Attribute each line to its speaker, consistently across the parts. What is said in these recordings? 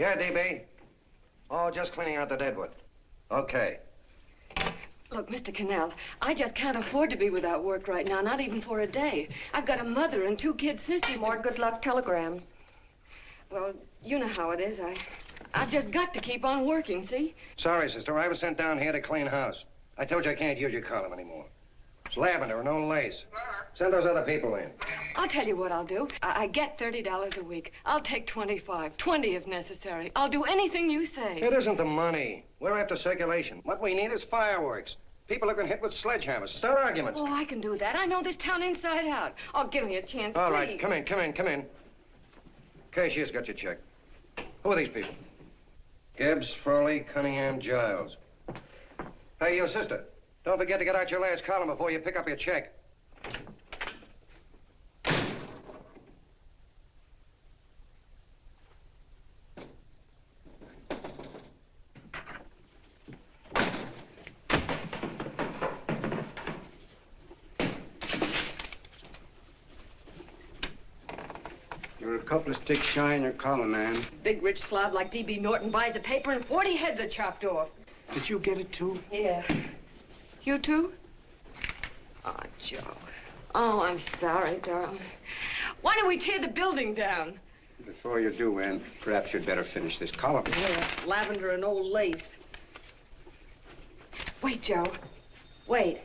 Speaker 1: Yeah, DB. Oh, just cleaning out the deadwood. Okay.
Speaker 2: Look, Mr. Cannell, I just can't afford to be without work right now, not even for a day. I've got a mother and 2 kid sisters.
Speaker 3: More good luck telegrams.
Speaker 2: Well, you know how it is. I've just got to keep on working, see?
Speaker 1: Sorry, sister. I was sent down here to clean house. I told you I can't use your column anymore. It's lavender and no lace. Send those other people in.
Speaker 2: I'll tell you what I'll do. I get $30 a week. I'll take 25, 20 if necessary. I'll do anything you say.
Speaker 1: It isn't the money. We're after circulation. What we need is fireworks. People who can hit with sledgehammers. Start arguments.
Speaker 2: Oh, I can do that. I know this town inside out. Oh, give me a chance,
Speaker 1: All
Speaker 2: please.
Speaker 1: right, come in. Cashier's got your check. Who are these people? Gibbs, Frawley, Cunningham, Giles. Hey, you sister. Don't forget to get out your last column before you pick up your check.
Speaker 4: You're a couple of sticks shy in your column, man.
Speaker 2: Big rich slob like D.B. Norton buys a paper and 40 heads are chopped off.
Speaker 4: Did you get it, too?
Speaker 2: Yeah. You too? Oh, Joe. Oh, I'm sorry, darling. Why don't we tear the building down?
Speaker 4: Before you do, Ann, perhaps you'd better finish this column.
Speaker 2: Yeah, lavender and old lace. Wait, Joe. Wait.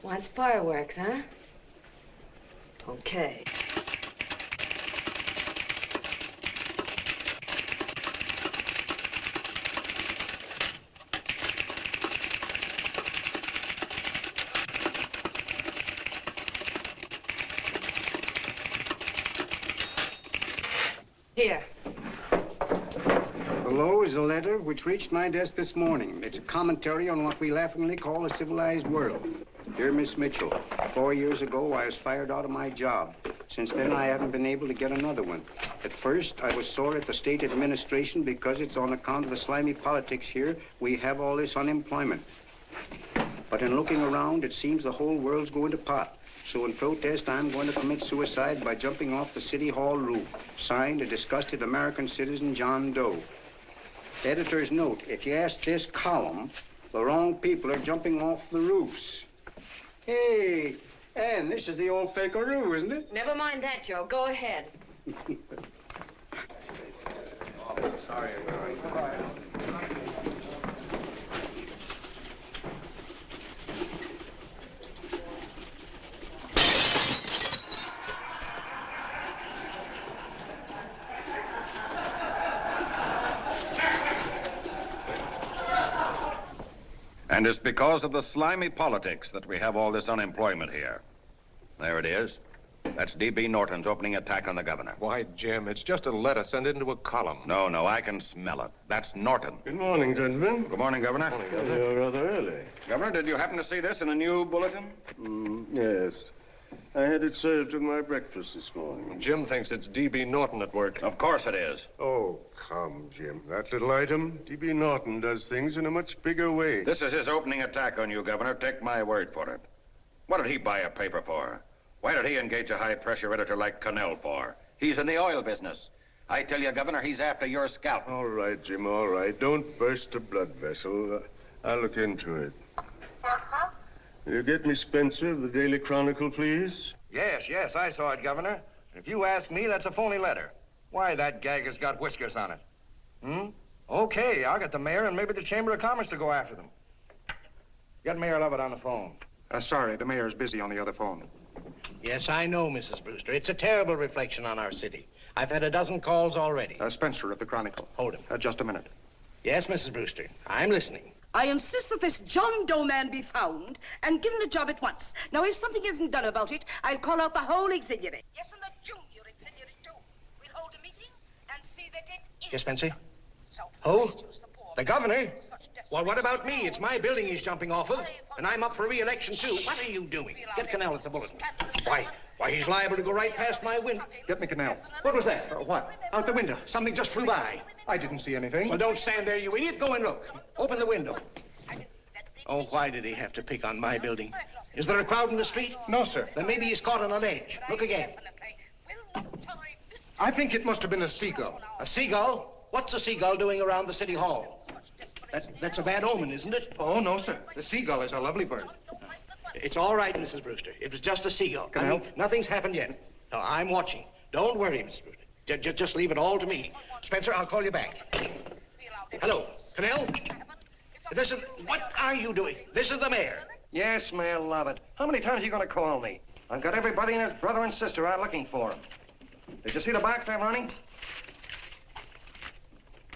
Speaker 2: Wants fireworks, huh? Okay. Here.
Speaker 4: Below is a letter which reached my desk this morning. It's a commentary on what we laughingly call a civilized world. Dear Miss Mitchell, 4 years ago, I was fired out of my job. Since then, I haven't been able to get another one. At first, I was sore at the state administration because it's on account of the slimy politics here we have all this unemployment. But in looking around, it seems the whole world's going to pot. So in protest, I'm going to commit suicide by jumping off the City Hall roof. Signed, a disgusted American citizen, John Doe. Editor's note, if you ask this column, the wrong people are jumping off the roofs. Hey, Ann, this is the old Fakeroo, isn't it?
Speaker 2: Never mind that, Joe. Go ahead.
Speaker 4: Sorry,
Speaker 5: And it's because of the slimy politics that we have all this unemployment here. There it is. That's D.B. Norton's opening attack on the governor.
Speaker 6: Why, Jim, it's just a letter. Send it into a column.
Speaker 5: No, I can smell it. That's Norton.
Speaker 7: Good morning, gentlemen.
Speaker 5: Good morning, Governor.
Speaker 6: Morning, Governor.
Speaker 7: You're rather early.
Speaker 5: Governor, did you happen to see this in the new bulletin?
Speaker 7: Yes. I had it served with my breakfast this morning.
Speaker 6: Jim thinks it's D.B. Norton at work.
Speaker 5: Of course it is.
Speaker 7: Oh, come, Jim. That little item, D.B. Norton does things in a much bigger way.
Speaker 5: This is his opening attack on you, Governor. Take my word for it. What did he buy a paper for? Why did he engage a high-pressure editor like Cannell for? He's in the oil business. I tell you, Governor, he's after your scalp.
Speaker 7: All right, Jim, all right. Don't burst a blood vessel. I'll look into it. Will you get me Spencer of the Daily Chronicle, please?
Speaker 1: Yes, I saw it, Governor. If you ask me, that's a phony letter. Why, that gag has got whiskers on it. Okay, I'll get the mayor and maybe the Chamber of Commerce to go after them. Get Mayor Lovett on the phone.
Speaker 8: Sorry, the mayor's busy on the other phone.
Speaker 9: Yes, I know, Mrs. Brewster. It's a terrible reflection on our city. I've had a dozen calls already.
Speaker 8: Spencer of the Chronicle.
Speaker 9: Hold him.
Speaker 8: Just a minute.
Speaker 9: Yes, Mrs. Brewster. I'm listening.
Speaker 10: I insist that this John Doe man be found and given a job at once. Now, if something isn't done about it, I'll call out the whole auxiliary. Yes, and the junior auxiliary, too. We'll hold a meeting and see that it is.
Speaker 9: Yes, Spencer? Who? The governor? Well, what about me? It's my building he's jumping off of, and I'm up for re-election, too. What are you doing? Get Cannell at the bulletin. Why, he's liable to go right past my window.
Speaker 8: Get me Cannell.
Speaker 9: What was that?
Speaker 8: What?
Speaker 9: Out the window. Something just flew by.
Speaker 8: I didn't see anything.
Speaker 9: Well, don't stand there, you idiot. Go and look. Open the window. Oh, why did he have to pick on my building? Is there a crowd in the street?
Speaker 8: No, sir.
Speaker 9: Then maybe he's caught on a ledge. Look again.
Speaker 10: Will not tolerate
Speaker 8: I think it must have been a seagull.
Speaker 9: A seagull? What's a seagull doing around the city hall? That's a bad omen, isn't it?
Speaker 8: Oh, no, sir. The seagull is a lovely bird.
Speaker 9: It's all right, Mrs. Brewster. It was just a seagull.
Speaker 8: Can I help?
Speaker 9: Nothing's happened yet. No, I'm watching. Don't worry, Mrs. Brewster. Just leave it all to me. Spencer, I'll call you back. Hello, Canal? What are you doing? This is the mayor.
Speaker 1: Yes, Mayor Lovett. How many times are you going to call me? I've got everybody and his brother and sister out looking for him. Did you see the box I'm running?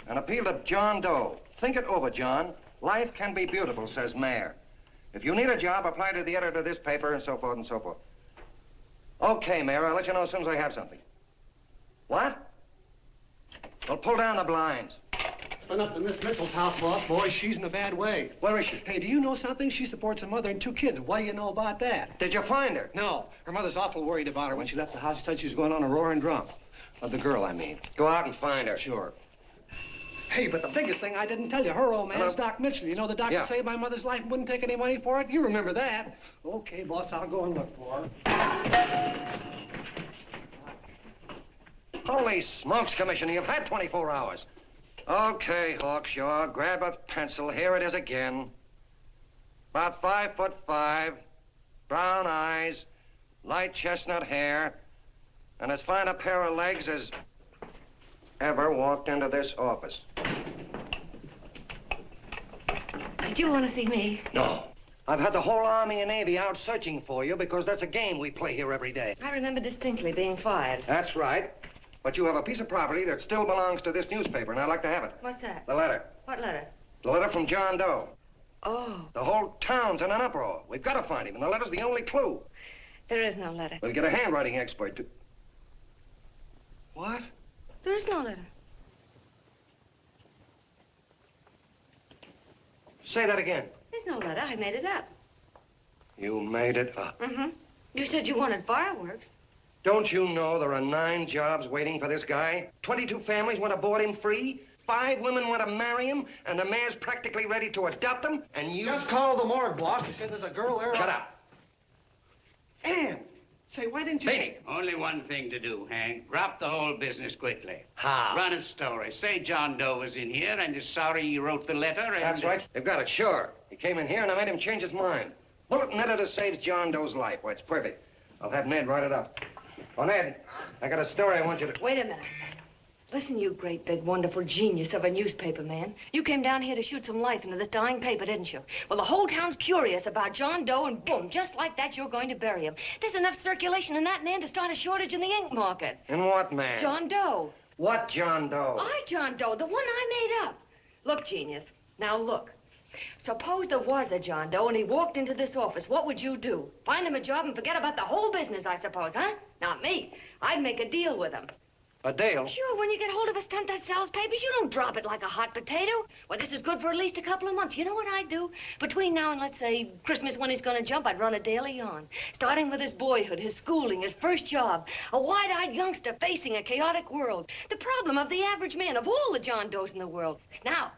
Speaker 1: An appeal to John Doe. Think it over, John. Life can be beautiful, says Mayor. If you need a job, apply to the editor of this paper and so forth and so forth. Okay, Mayor, I'll let you know as soon as I have something. What? Well, pull down the blinds.
Speaker 3: Been up to Miss Mitchell's house, boss. Boy, she's in a bad way.
Speaker 1: Where is she?
Speaker 3: Hey, do you know something? She supports a mother and 2 kids. What do you know about that?
Speaker 1: Did you find her?
Speaker 3: No. Her mother's awful worried about her. When she left the house, she said she was going on a roaring drunk. The girl, I mean.
Speaker 1: Go out and find her.
Speaker 3: Sure. Hey, but the biggest thing I didn't tell you, her old man's
Speaker 1: Hello?
Speaker 3: Doc Mitchell. You know the doctor
Speaker 1: Yeah.
Speaker 3: saved my mother's life and wouldn't take any money for it? You remember that. Okay, boss, I'll go and look for her.
Speaker 1: Holy smokes, Commissioner, you've had 24 hours. Okay, Hawkshaw, grab a pencil. Here it is again. About 5'5", brown eyes, light chestnut hair, and as fine a pair of legs as ever walked into this office.
Speaker 2: Did you want to see me?
Speaker 1: No. I've had the whole Army and Navy out searching for you because that's a game we play here every day.
Speaker 2: I remember distinctly being fired.
Speaker 1: That's right. But you have a piece of property that still belongs to this newspaper, and I'd like to have it.
Speaker 2: What's that?
Speaker 1: The letter.
Speaker 2: What letter?
Speaker 1: The letter from John Doe.
Speaker 2: Oh,
Speaker 1: The whole town's in an uproar. We've got to find him, and the letter's the only clue.
Speaker 2: there is no letter.
Speaker 1: We'll get a handwriting expert to... What?
Speaker 2: There is no letter.
Speaker 1: Say that again.
Speaker 2: There's no letter. I made it up.
Speaker 1: You made it up.
Speaker 2: Mm-hmm. You said you wanted fireworks.
Speaker 1: Don't you know there are 9 jobs waiting for this guy? 22 families want to board him free. 5 women want to marry him, and the mayor's practically ready to adopt him, and you...
Speaker 3: Just call the morgue, boss. He said there's a girl there.
Speaker 1: Shut up.
Speaker 3: Ann, say, why didn't you...
Speaker 1: Beanie.
Speaker 11: Only one thing to do, Hank. Drop the whole business quickly.
Speaker 1: How?
Speaker 11: Run a story. Say John Doe was in here and is sorry he wrote the letter and...
Speaker 1: That's right. They've got it, sure. He came in here, and I made him change his mind. Bulletin editor saves John Doe's life. Why, it's perfect. I'll have Ned write it up. Oh, Ned, I got a story I want you to...
Speaker 2: Wait a minute. Listen, you great, big, wonderful genius of a newspaper man. You came down here to shoot some life into this dying paper, didn't you? Well, the whole town's curious about John Doe, and boom, just like that, you're going to bury him. There's enough circulation in that man to start a shortage in the ink market.
Speaker 1: In what, man?
Speaker 2: John Doe.
Speaker 1: What John Doe?
Speaker 2: John Doe, the one I made up. Look, genius, now look. Suppose there was a John Doe and he walked into this office. What would you do? Find him a job and forget about the whole business, I suppose, huh? Not me. I'd make a deal with him.
Speaker 1: A deal?
Speaker 2: Sure, when you get hold of a stunt that sells papers, you don't drop it like a hot potato. Well, this is good for at least a couple of months. You know what I'd do? Between now and, let's say, Christmas when he's gonna jump, I'd run a daily on. Starting with his boyhood, his schooling, his first job. A wide-eyed youngster facing a chaotic world. The problem of the average man, of all the John Does in the world. Now,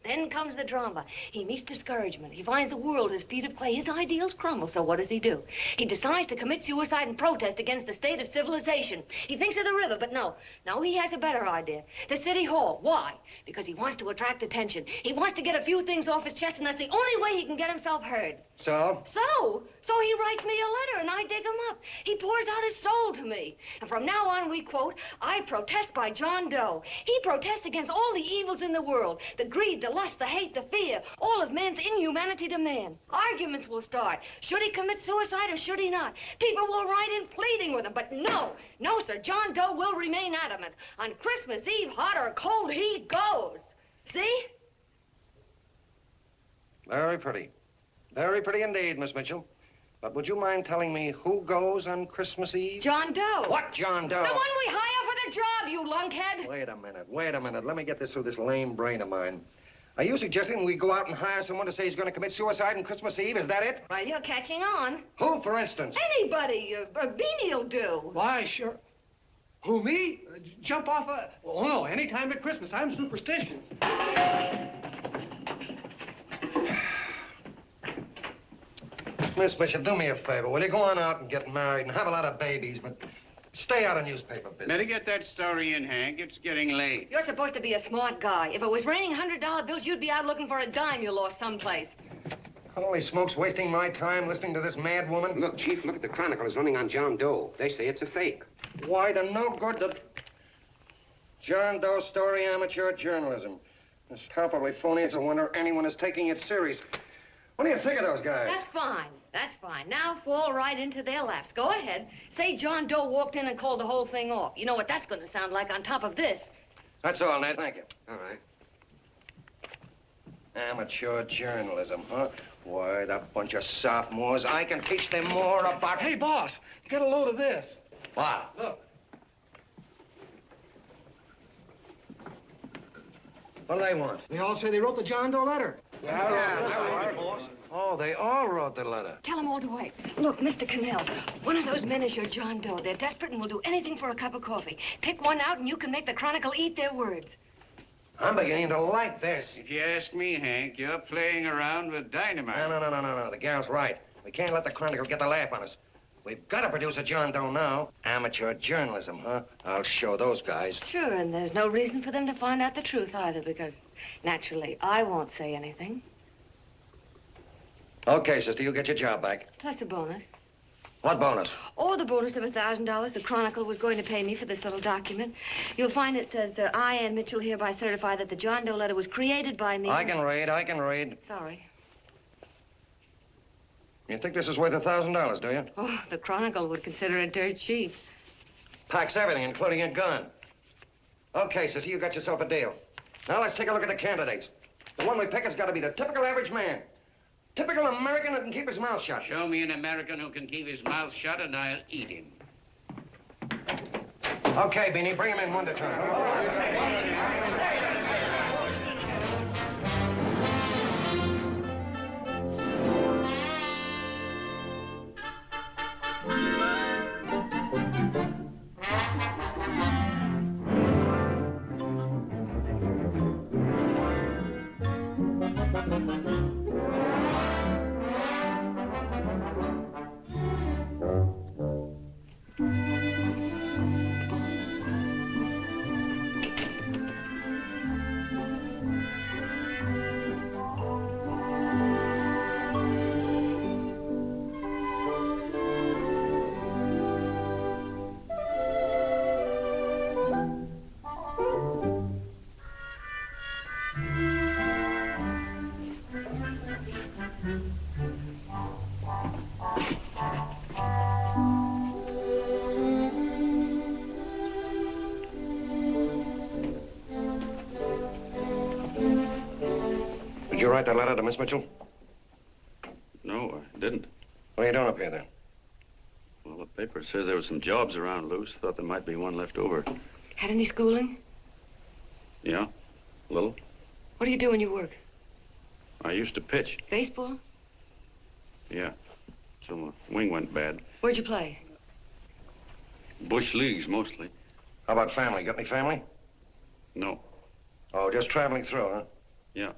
Speaker 2: then comes the drama. He meets discouragement. He finds the world his feet of clay. His ideals crumble. So what does he do? He decides to commit suicide and protest against the state of civilization. He thinks of the river, but no. No, he has a better idea. The city hall. Why? Because he wants to attract attention. He wants to get a few things off his chest, and that's the only way he can get himself heard.
Speaker 1: So?
Speaker 2: So he writes me a letter, and I dig him up. He pours out his soul to me. And from now on, we quote, I protest by John Doe. He protests against all the evils in the world. The greed, the lust, the hate, the fear. All of man's inhumanity to man. Arguments will start. Should he commit suicide or should he not? People will write in pleading with him. But no, sir. John Doe will remain adamant. On Christmas Eve, hot or cold, he goes. See?
Speaker 1: Very pretty. Very pretty indeed, Miss Mitchell. But would you mind telling me who goes on Christmas Eve?
Speaker 2: John Doe.
Speaker 1: What John Doe?
Speaker 2: The one we hire for the job, you lunkhead.
Speaker 1: Wait a minute. Let me get this through this lame brain of mine. Are you suggesting we go out and hire someone to say he's going to commit suicide on Christmas Eve? Is that it?
Speaker 2: Well, you're catching on.
Speaker 1: Who, for instance?
Speaker 2: Anybody. Beanie'll do.
Speaker 3: Why, sure. Who, me? Jump off a... Oh, no, any time at Christmas. I'm superstitious.
Speaker 1: Miss Mitchell, do me a favor. Will you go on out and get married and have a lot of babies, but Stay out of newspaper business.
Speaker 11: Better get that story in, Hank. It's getting late.
Speaker 2: You're supposed to be a smart guy. If it was raining $100 bills, you'd be out looking for a dime you lost someplace.
Speaker 1: Holy smokes, wasting my time listening to this mad woman.
Speaker 4: Look, Chief, look at the Chronicle. It's running on John Doe. They say it's a fake.
Speaker 1: Why the no good the John Doe story, amateur journalism. It's palpably phony. It's a wonder anyone is taking it serious. What do you think of those guys?
Speaker 2: That's fine. That's fine. Now fall right into their laps. Go ahead. Say John Doe walked in and called the whole thing off. You know what that's going to sound like on top of this.
Speaker 1: That's all, Ned. Thank you.
Speaker 4: All right.
Speaker 1: Amateur journalism, huh? Why, that bunch of sophomores, I can teach them more about...
Speaker 8: Hey, boss, get a load of this.
Speaker 1: What?
Speaker 8: Look.
Speaker 1: What do they want?
Speaker 3: They all say they wrote the John Doe letter.
Speaker 1: Oh, they all wrote the letter.
Speaker 2: Tell them all to wait. Look, Mr. Cannell, one of those men is your John Doe. They're desperate and will do anything for a cup of coffee. Pick one out and you can make the Chronicle eat their words.
Speaker 1: I'm beginning to like this.
Speaker 11: If you ask me, Hank, you're playing around with dynamite.
Speaker 1: No. The gal's right. We can't let the Chronicle get the laugh on us. We've got to produce a John Doe now. Amateur journalism, huh? I'll show those guys.
Speaker 2: Sure, and there's no reason for them to find out the truth either, because naturally, I won't say anything.
Speaker 1: Okay, sister, you get your job back.
Speaker 2: Plus a bonus.
Speaker 1: What bonus?
Speaker 2: Or the bonus of $1,000 the Chronicle was going to pay me for this little document. You'll find it says that I, Ann Mitchell, hereby certify that the John Doe letter was created by me.
Speaker 1: I can read.
Speaker 2: Sorry.
Speaker 1: You think this is worth $1,000, do you?
Speaker 2: Oh, the Chronicle would consider it dirt cheap.
Speaker 1: Packs everything, including a gun. Okay, sister, you got yourself a deal. Now let's take a look at the candidates. The one we pick has got to be the typical average man. Typical American that can keep his mouth shut.
Speaker 11: Show me an American who can keep his mouth shut and I'll eat him.
Speaker 1: Okay, Beanie, bring him in one at a time. Did you write that letter to Miss Mitchell?
Speaker 12: No, I didn't.
Speaker 1: What are you doing up here, then?
Speaker 12: Well, the paper says there were some jobs around loose. Thought there might be one left over.
Speaker 2: Had any schooling?
Speaker 12: Yeah, a little.
Speaker 2: What do you do when you work?
Speaker 12: I used to pitch.
Speaker 2: Baseball?
Speaker 12: Yeah. So my wing went bad.
Speaker 2: Where'd you play?
Speaker 12: Bush leagues, mostly.
Speaker 1: How about family? Got any family?
Speaker 12: No.
Speaker 1: Oh, just traveling through, huh?
Speaker 12: Yeah.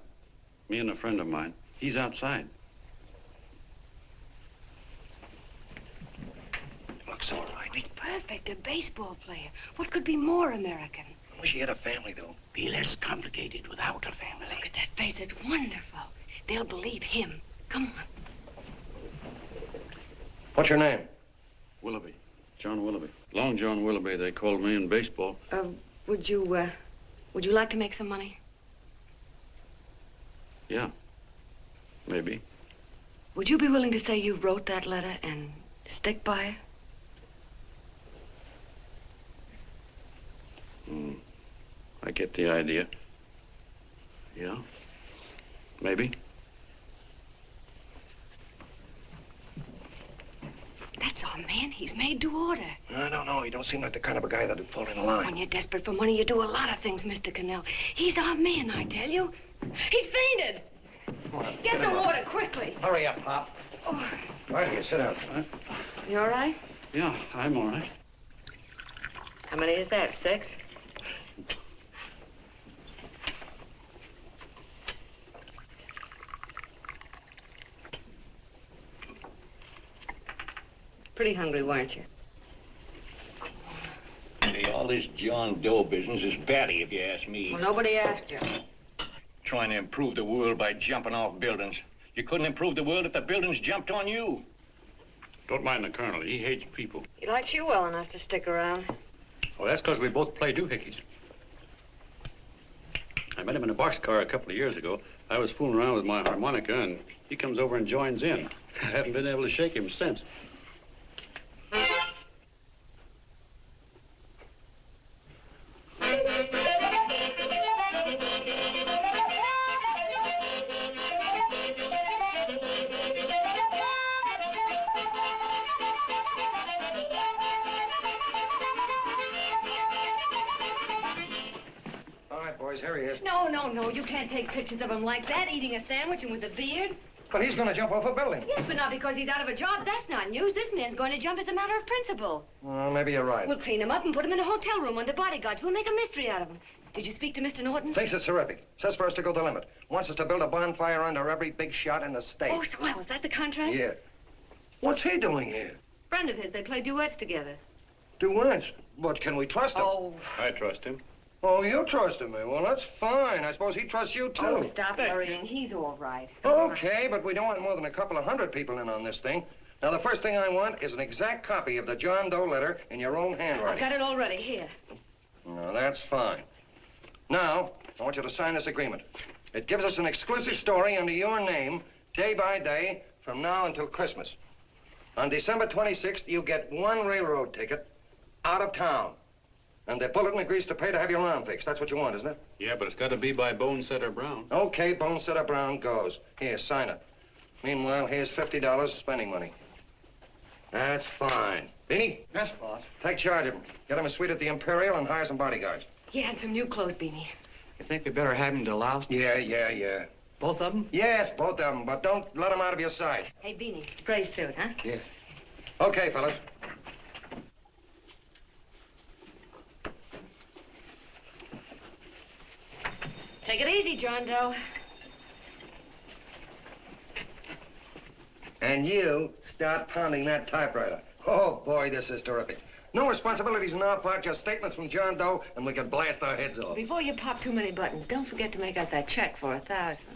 Speaker 12: Me and a friend of mine. He's outside.
Speaker 1: Looks all right.
Speaker 2: It's perfect, a baseball player. What could be more American?
Speaker 1: I wish he had a family, though.
Speaker 11: Be less complicated without a family.
Speaker 2: Look at that face, it's wonderful. They'll believe him. Come on.
Speaker 1: What's your name?
Speaker 12: Willoughby. John Willoughby. Long John Willoughby, they called me in baseball.
Speaker 2: Would you like to make some money?
Speaker 12: Yeah. Maybe.
Speaker 2: Would you be willing to say you wrote that letter and stick by it?
Speaker 12: I get the idea. Yeah. Maybe.
Speaker 2: That's our man. He's made to order.
Speaker 1: I don't know. He don't seem like the kind of a guy that'd fall in line.
Speaker 2: When you're desperate for money, you do a lot of things, Mr. Cannell. He's our man, I tell you. He's fainted.
Speaker 1: Come on,
Speaker 2: Get the
Speaker 1: him up.
Speaker 2: water quickly.
Speaker 1: Hurry up, Pop.
Speaker 2: Oh,
Speaker 1: Right here, sit down.
Speaker 2: you all right?
Speaker 12: Yeah, I'm all right.
Speaker 2: How many is that, 6? Pretty hungry, weren't you?
Speaker 13: All this John Doe business is batty, if you ask me.
Speaker 2: Well, nobody asked you.
Speaker 13: Trying to improve the world by jumping off buildings. You couldn't improve the world if the buildings jumped on you.
Speaker 12: Don't mind the colonel. He hates people.
Speaker 2: He likes you well enough to stick around.
Speaker 12: Well, that's because we both play doohickeys. I met him in a boxcar a couple of years ago. I was fooling around with my harmonica, and he comes over and joins in. I haven't been able to shake him since.
Speaker 1: Here he is.
Speaker 2: No, you can't take pictures of him like that, eating a sandwich and with a beard.
Speaker 1: But he's going to jump off a building.
Speaker 2: Yes, but not because he's out of a job. That's not news. This man's going to jump as a matter of principle.
Speaker 1: Well, maybe you're right.
Speaker 2: We'll clean him up and put him in a hotel room under bodyguards. We'll make a mystery out of him. Did you speak to Mr. Norton?
Speaker 1: Thinks it's terrific. Says for us to go the limit. Wants us to build a bonfire under every big shot in the state.
Speaker 2: Oh, swell. Is that the contract?
Speaker 1: Yeah. What's he doing here?
Speaker 2: Friend of his. They play duets together.
Speaker 1: Duets? But can we trust him?
Speaker 2: Oh.
Speaker 12: I trust him.
Speaker 1: Oh, you trusted me. Well, that's fine. I suppose he trusts you, too.
Speaker 2: Oh, stop worrying. He's all right.
Speaker 1: Okay, but we don't want more than a couple of hundred people in on this thing. Now, the first thing I want is an exact copy of the John Doe letter in your own handwriting.
Speaker 2: I've got it already. Here.
Speaker 1: No, that's fine. Now, I want you to sign this agreement. It gives us an exclusive story under your name, day by day, from now until Christmas. On December 26th, you get one railroad ticket out of town. And the bulletin agrees to pay to have your arm fixed. That's what you want, isn't it?
Speaker 12: Yeah, but it's got to be by Bonesetter Brown.
Speaker 1: Okay, Bonesetter Brown goes. Here, sign it. Meanwhile, here's $50 of spending money. That's fine. Beanie?
Speaker 3: Yes, boss.
Speaker 1: Take charge of him. Get him a suite at the Imperial and hire some bodyguards.
Speaker 2: Yeah, and some new clothes, Beanie.
Speaker 3: You think we better have him to Laos?
Speaker 1: Yeah.
Speaker 3: Both of them?
Speaker 1: Yes, both of them, but don't let them out of your sight.
Speaker 2: Hey, Beanie, gray suit, huh?
Speaker 3: Yeah.
Speaker 1: Okay, fellas.
Speaker 2: Take it easy, John Doe.
Speaker 1: And you start pounding that typewriter. Oh, boy, this is terrific. No responsibilities on our part, just statements from John Doe, and we can blast our heads off.
Speaker 2: Before you pop too many buttons, don't forget to make out that check for 1,000.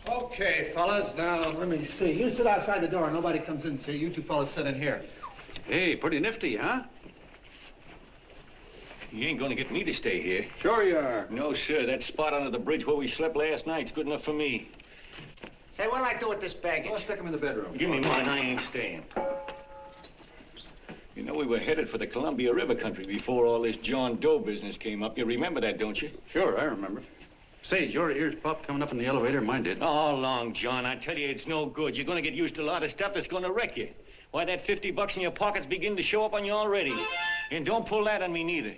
Speaker 3: Okay, fellas, now, let me see. You sit outside the door. Nobody comes in, see? You two fellas sit in here.
Speaker 12: Hey, pretty nifty, huh?
Speaker 13: You ain't gonna get me to stay here.
Speaker 12: Sure you are.
Speaker 13: No, sir. That spot under the bridge where we slept last night's good enough for me.
Speaker 9: Say, what'll I do with this baggage?
Speaker 3: Let's stick him in the bedroom.
Speaker 13: Give me mine. I ain't staying. You know, we were headed for the Columbia River country before all this John Doe business came up. You remember that, don't you?
Speaker 12: Sure, I remember. Say, did your ears pop coming up in the elevator? Mine did.
Speaker 13: All along, John. I tell you, it's no good. You're gonna get used to a lot of stuff that's gonna wreck you. Why, that $50 in your pocket's beginning to show up on you already. And don't pull that on me, neither.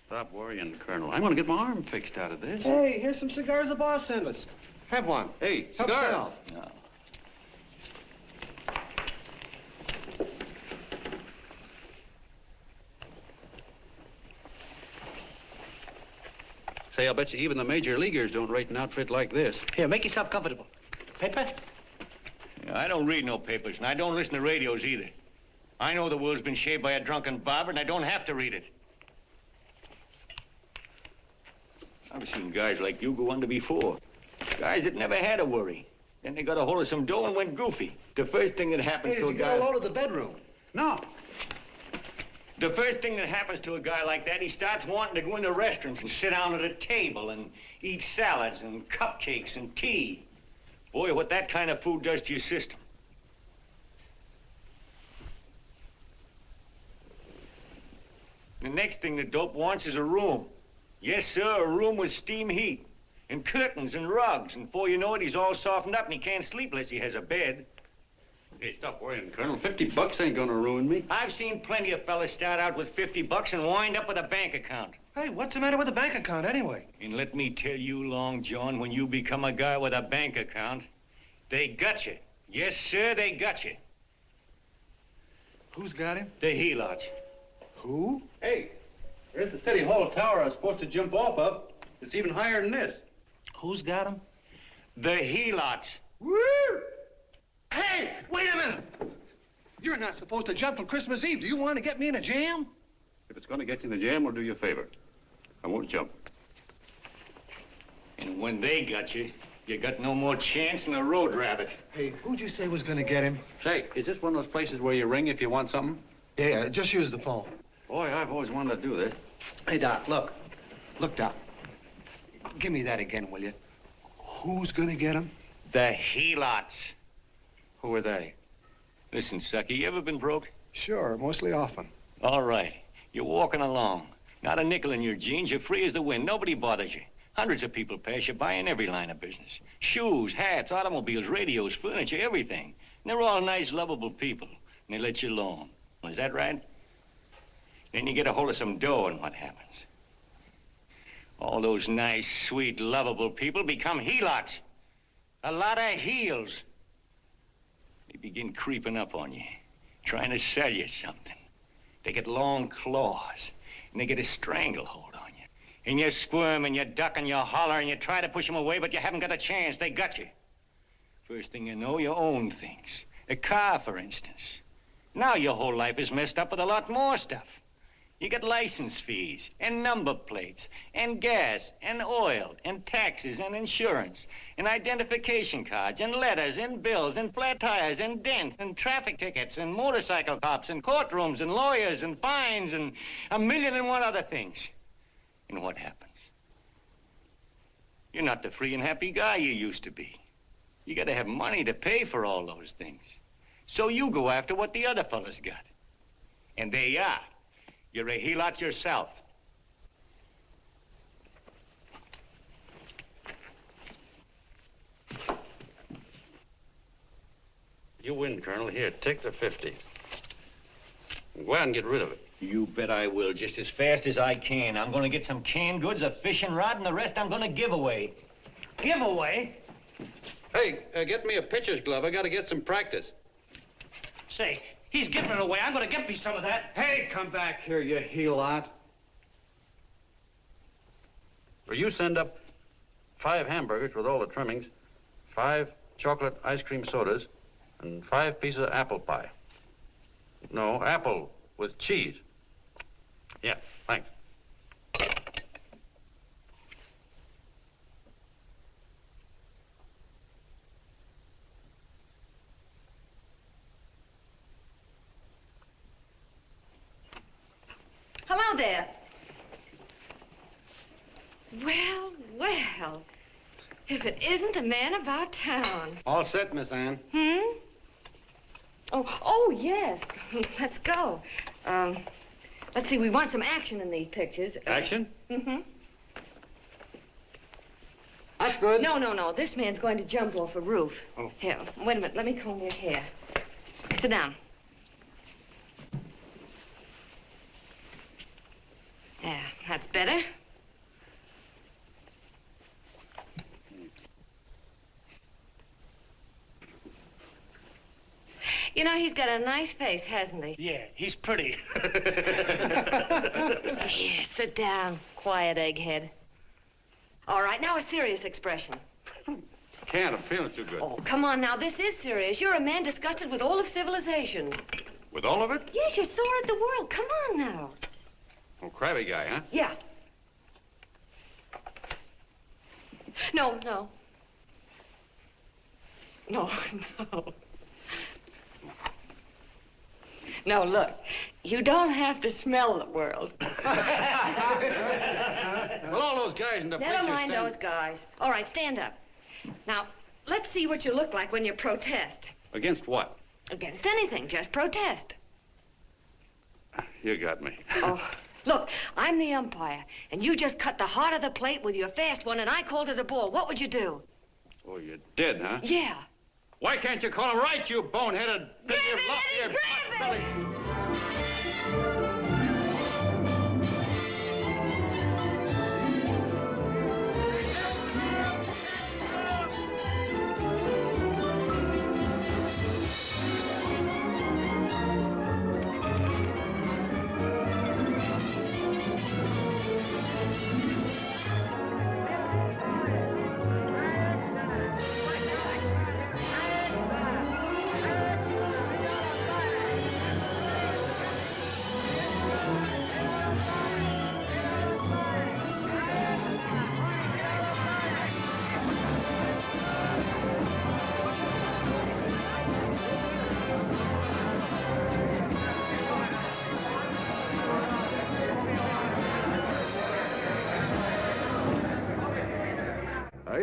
Speaker 12: Stop worrying, Colonel. I'm going to get my arm fixed out of this.
Speaker 3: Hey, here's some cigars the boss sent us. Have one.
Speaker 12: Hey,
Speaker 3: Help
Speaker 12: cigars.
Speaker 3: yourself.
Speaker 13: No.
Speaker 12: Say, I'll bet you even the major leaguers don't rate an outfit like this.
Speaker 9: Here, make yourself comfortable. Paper?
Speaker 13: I don't read no papers, and I don't listen to radios either. I know the world's been shaped by a drunken barber, and I don't have to read it. I've seen guys like you go under before. Guys that never had a worry. Then they got a hold of some dough and went goofy. The first thing that happens
Speaker 3: Hey,
Speaker 13: to
Speaker 3: did
Speaker 13: a
Speaker 3: you
Speaker 13: guy...
Speaker 3: get a load of the bedroom?
Speaker 12: No.
Speaker 13: The first thing that happens to a guy like that, he starts wanting to go into restaurants and sit down at a table and eat salads and cupcakes and tea. Boy, what that kind of food does to your system. The next thing the dope wants is a room. Yes, sir, a room with steam heat and curtains and rugs. And before you know it, he's all softened up and he can't sleep unless he has a bed.
Speaker 12: Hey, stop worrying, Colonel. $50 ain't gonna ruin me.
Speaker 13: I've seen plenty of fellas start out with $50 and wind up with a bank account.
Speaker 8: Hey, what's the matter with the bank account anyway?
Speaker 13: And let me tell you, Long John, when you become a guy with a bank account, they got you. Yes, sir, they got you.
Speaker 8: Who's got him?
Speaker 13: The helots.
Speaker 8: Who?
Speaker 12: Hey, there's the City Hall tower I was supposed to jump off of. It's even higher than this.
Speaker 8: Who's got him?
Speaker 13: The helots.
Speaker 8: Woo! Hey, wait a minute!
Speaker 3: You're not supposed to jump on Christmas Eve. Do you want to get me in a jam?
Speaker 12: If it's going to get you in the jam, we'll do you a favor. I won't jump.
Speaker 13: And when they got you, you got no more chance than a road rabbit.
Speaker 8: Hey, who'd you say was gonna get him?
Speaker 12: Say, is this one of those places where you ring if you want something?
Speaker 8: Yeah, just use the phone.
Speaker 12: Boy, I've always wanted to do this.
Speaker 3: Hey, Doc, look. Look, Doc. Give me that again, will you? Who's gonna get him?
Speaker 13: The helots.
Speaker 3: Who are they?
Speaker 13: Listen, sucker, you ever been broke?
Speaker 3: Sure, mostly often.
Speaker 13: All right. You're walking along. Not a nickel in your jeans. You're free as the wind. Nobody bothers you. Hundreds of people pass you by in every line of business. Shoes, hats, automobiles, radios, furniture, everything. And they're all nice, lovable people. And they let you alone. Is that right? Then you get a hold of some dough, and what happens? All those nice, sweet, lovable people become helots. A lot of heels. They begin creeping up on you, trying to sell you something. They get long claws, and they get a stranglehold on you. And you squirm, and you duck, and you holler, and you try to push them away, but you haven't got a chance. They got you. First thing you know, you own things. A car, for instance. Now your whole life is messed up with a lot more stuff. You get license fees, and number plates, and gas, and oil, and taxes, and insurance, and identification cards, and letters, and bills, and flat tires, and dents, and traffic tickets, and motorcycle cops, and courtrooms, and lawyers, and fines, and 1,000,001 other things. And what happens? You're not the free and happy guy you used to be. You gotta have money to pay for all those things. So you go after what the other fellas got. And there you are. You're a helot yourself.
Speaker 12: You win, Colonel. Here, take the 50. Go out and get rid of it.
Speaker 13: You bet I will, just as fast as I can. I'm gonna get some canned goods, a fishing rod, and the rest I'm gonna give away. Give away?
Speaker 12: Hey, get me a pitcher's glove. I gotta get some practice.
Speaker 13: Say, he's giving it away. I'm gonna get me some of that.
Speaker 3: Hey, come back here, you helot.
Speaker 12: Well, you send up 5 hamburgers with all the trimmings, 5 chocolate ice cream sodas, and 5 pieces of apple pie. No, apple with cheese. Yeah, thanks.
Speaker 2: Hello there. Well, well. If it isn't the man about town.
Speaker 3: All set, Miss Anne.
Speaker 2: Oh, yes. Let's go. Let's see, we want some action in these pictures.
Speaker 12: Action?
Speaker 3: That's good.
Speaker 2: No. This man's going to jump off a roof.
Speaker 3: Oh.
Speaker 2: Here, wait a minute. Let me comb your hair. Sit down. There, that's better. You know, he's got a nice face, hasn't he?
Speaker 13: Yeah, he's pretty.
Speaker 2: Here, sit down. Quiet, egghead. All right, now a serious expression.
Speaker 12: Can't, I'm feeling too good.
Speaker 2: Oh, come on now, this is serious. You're a man disgusted with all of civilization.
Speaker 12: With all of it?
Speaker 2: Yes, you're sore at the world. Come on now.
Speaker 12: Oh, crabby guy, huh?
Speaker 2: Yeah. No. No, look. You don't have to smell the world.
Speaker 12: Well, all those guys in the
Speaker 2: Never
Speaker 12: picture
Speaker 2: mind those guys. All right, stand up. Now, let's see what you look like when you protest.
Speaker 12: Against what?
Speaker 2: Against anything, just protest.
Speaker 12: You got me.
Speaker 2: Oh, look, I'm the umpire, and you just cut the heart of the plate with your fast one, and I called it a ball. What would you do?
Speaker 12: Oh, you did, huh?
Speaker 2: Yeah.
Speaker 12: Why can't you call him right, you boneheaded...
Speaker 2: Grab it, Eddie, grab it!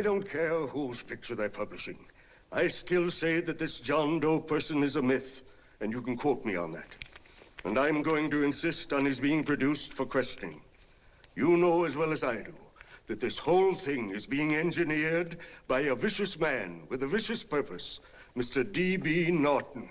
Speaker 7: don't care whose picture they're publishing. I still say that this John Doe person is a myth, and you can quote me on that. And I'm going to insist on his being produced for questioning. You know as well as I do that this whole thing is being engineered by a vicious man with a vicious purpose, Mr. D.B. Norton.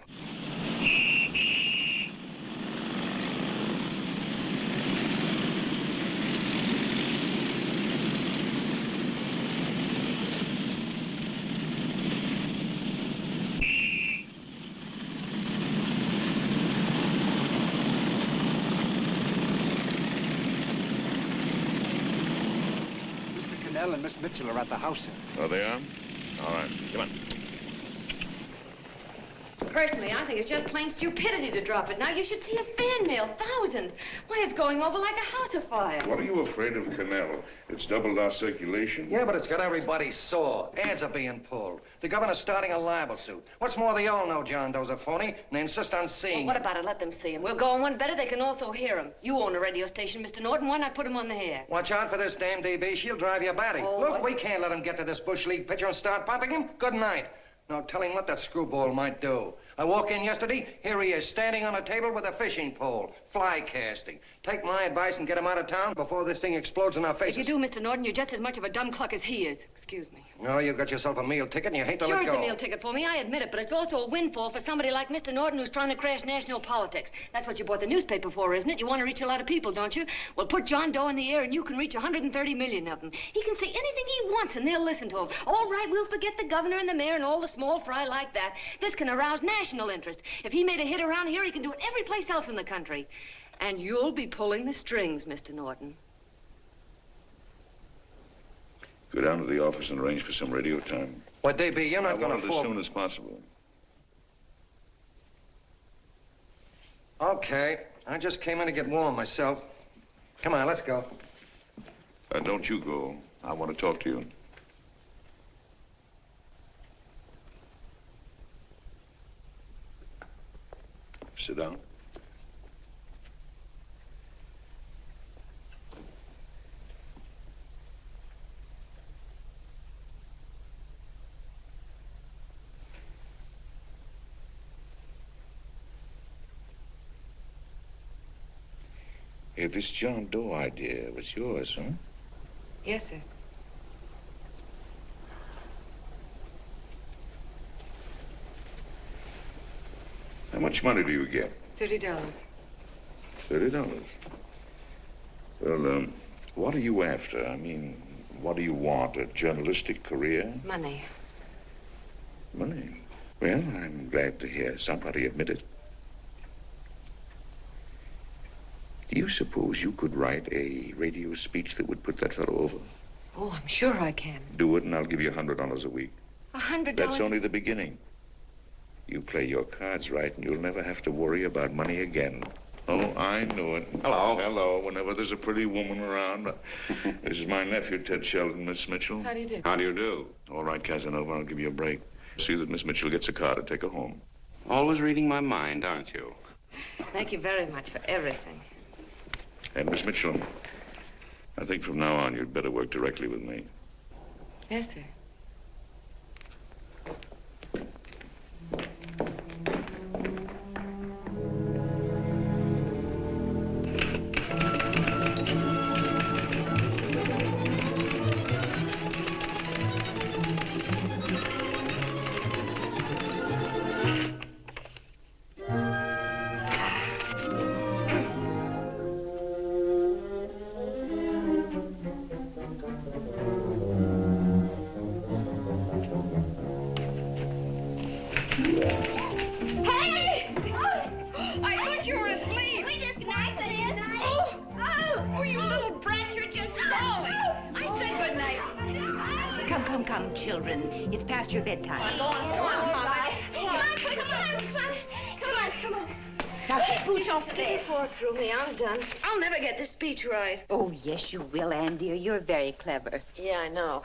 Speaker 4: And Miss Mitchell are at the house, sir.
Speaker 5: Oh, they are? All right, come on.
Speaker 2: Personally, I think it's just plain stupidity to drop it now. You should see his fan mail, thousands. Why, it's going over like a house of fire.
Speaker 14: What are you afraid of, Canal? It's doubled our circulation.
Speaker 9: Yeah, but it's got everybody sore. Ads are being pulled. The governor's starting a libel suit. What's more, they all know John Doe's a phony, and they insist on seeing
Speaker 2: Well, what about it? Let them see him. We'll go on one better. They can also hear him. You own a radio station, Mr. Norton. Why not put him on the air?
Speaker 9: Watch out for this damn DB. She'll drive you batty.
Speaker 2: Oh,
Speaker 9: Look,
Speaker 2: what?
Speaker 9: we can't let him get to this Bush League pitcher and start popping him. Good night. Now, tell him what that screwball might do. I walk in yesterday, here he is, standing on a table with a fishing pole, fly casting. Take my advice and get him out of town before this thing explodes in our faces.
Speaker 2: If you do, Mr. Norton, you're just as much of a dumb cluck as he is. Excuse me.
Speaker 9: No, you got yourself a meal ticket and you hate to
Speaker 2: Sure,
Speaker 9: let
Speaker 2: it's
Speaker 9: go.
Speaker 2: a meal ticket for me, I admit it, but it's also a windfall for somebody like Mr. Norton who's trying to crash national politics. That's what you bought the newspaper for, isn't it? You want to reach a lot of people, don't you? Well, put John Doe in the air and you can reach 130 million of them. He can say anything he wants and they'll listen to him. All right, we'll forget the governor and the mayor and all the small fry like that. This can arouse national interest. If he made a hit around here, he can do it every place else in the country. And you'll be pulling the strings, Mr. Norton.
Speaker 14: Go down to the office and arrange for some radio time.
Speaker 9: What, DB, you're not
Speaker 14: I
Speaker 9: going
Speaker 14: want
Speaker 9: to
Speaker 14: it as
Speaker 9: fall...
Speaker 14: soon as possible.
Speaker 9: Okay, I just came in to get warm myself. Come on, let's go.
Speaker 14: Don't you go. I want to talk to you. Sit down. Hey, this John Doe idea was yours, huh?
Speaker 2: Yes, sir.
Speaker 14: How much money do you get?
Speaker 2: $30.
Speaker 14: $30. Well, what are you after? I mean, what do you want? A journalistic career?
Speaker 2: Money.
Speaker 14: Money? Well, I'm glad to hear somebody admit it. Do you suppose you could write a radio speech that would put that fellow over?
Speaker 2: Oh, I'm sure I can.
Speaker 14: Do it, and I'll give you $100 a week.
Speaker 2: $100?
Speaker 14: That's only the beginning. You play your cards right, and you'll never have to worry about money again. Oh, I know it.
Speaker 5: Hello.
Speaker 14: Hello. Whenever there's a pretty woman around. This is my nephew, Ted Sheldon, Miss Mitchell.
Speaker 2: How do you do?
Speaker 14: How do you do? All right, Casanova, I'll give you a break. See that Miss Mitchell gets a car to take her home.
Speaker 11: Always reading my mind, aren't you?
Speaker 2: Thank you very much for everything.
Speaker 14: And Miss Mitchell, I think from now on you'd better work directly with me.
Speaker 2: Yes, sir.
Speaker 15: Come, children. It's past your bedtime.
Speaker 2: Go on, Mama. Come on.
Speaker 15: Now, Pooch, I'll stay.
Speaker 2: Before through me, I'm done. I'll never get this speech right.
Speaker 15: Oh, yes, you will, Ann, dear. You're very clever.
Speaker 2: Yeah, I know.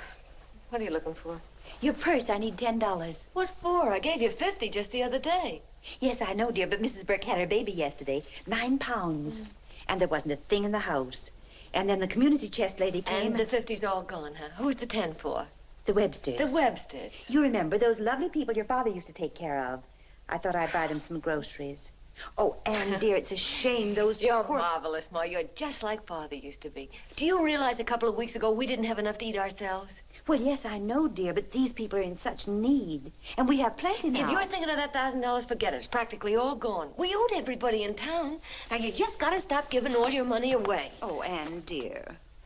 Speaker 2: What are you looking for?
Speaker 15: Your purse, I need $10.
Speaker 2: What for? I gave you 50 just the other day.
Speaker 15: Yes, I know, dear, but Mrs. Burke had her baby yesterday. 9 pounds. And there wasn't a thing in the house. And then the community chest lady came.
Speaker 2: And the 50's all gone, huh? Who's the 10 for?
Speaker 15: The Websters.
Speaker 2: The Websters.
Speaker 15: You remember those lovely people your father used to take care of. I thought I'd buy them some groceries. Oh, Anne, dear, it's a shame those
Speaker 2: You're
Speaker 15: poor...
Speaker 2: marvelous, Ma. You're just like Father used to be. Do you realize a couple of weeks ago we didn't have enough to eat ourselves?
Speaker 15: Well, yes, I know, dear, but these people are in such need. And we have plenty now.
Speaker 2: If you're thinking of that $1,000, forget it. It's practically all gone. We owed everybody in town. Now, you just gotta stop giving all your money away.
Speaker 15: Oh, Anne, dear.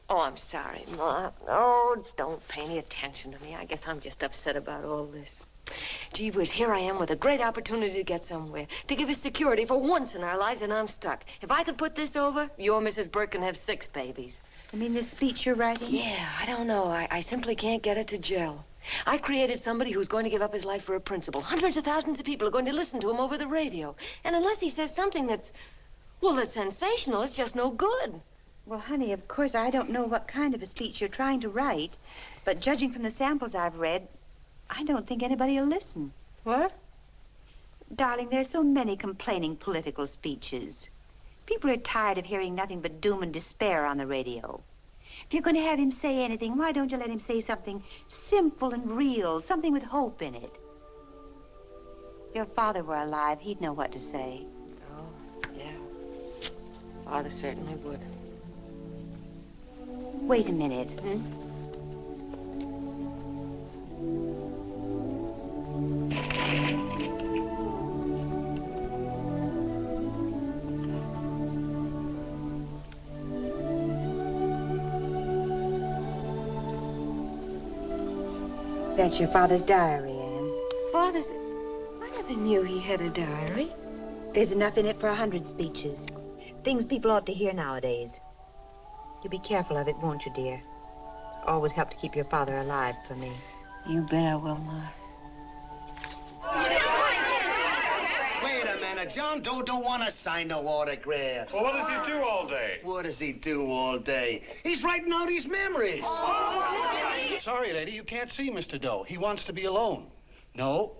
Speaker 2: Oh, I'm sorry, Ma. Oh, don't pay any attention to me. I guess I'm just upset about all this. Gee whiz, here I am with a great opportunity to get somewhere, to give us security for once in our lives, and I'm stuck. If I could put this over, your Mrs. Burke can have 6 babies.
Speaker 15: You mean this speech you're writing?
Speaker 2: Yeah, I don't know. I simply can't get it to gel. I created somebody who's going to give up his life for a principle. Hundreds of thousands of people are going to listen to him over the radio. And unless he says something that's sensational, it's just no good.
Speaker 15: Well, honey, of course, I don't know what kind of a speech you're trying to write, but judging from the samples I've read, I don't think anybody will listen.
Speaker 2: What?
Speaker 15: Darling, there's so many complaining political speeches. People are tired of hearing nothing but doom and despair on the radio. If you're going to have him say anything, why don't you let him say something simple and real, something with hope in it? If your father were alive, he'd know what to say.
Speaker 2: Oh, yeah. Father certainly would.
Speaker 15: Wait a minute. That's your father's diary, Anne.
Speaker 2: Father's... I never knew he had a diary.
Speaker 15: There's enough in it for 100 speeches. Things people ought to hear nowadays. You'll be careful of it, won't you, dear? It's always helped to keep your father alive for me.
Speaker 2: You bet I will, Ma.
Speaker 3: Wait a minute. John Doe don't want to sign no autographs.
Speaker 6: Well, what does he do all day?
Speaker 3: What does he do all day? He's writing out his memories.
Speaker 8: Sorry, lady, you can't see Mr. Doe. He wants to be alone. No,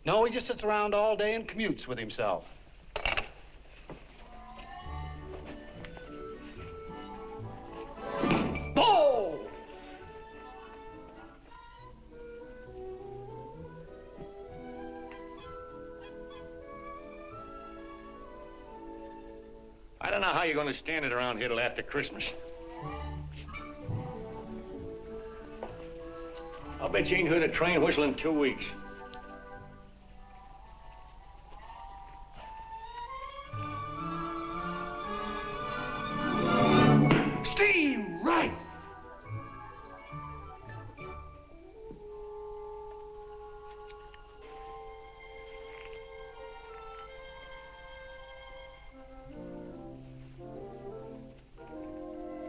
Speaker 8: he just sits around all day and commutes with himself.
Speaker 3: Oh!
Speaker 13: I don't know how you're going to stand it around here till after Christmas. I'll bet you ain't heard a train whistle in 2 weeks.
Speaker 3: Steve Wright!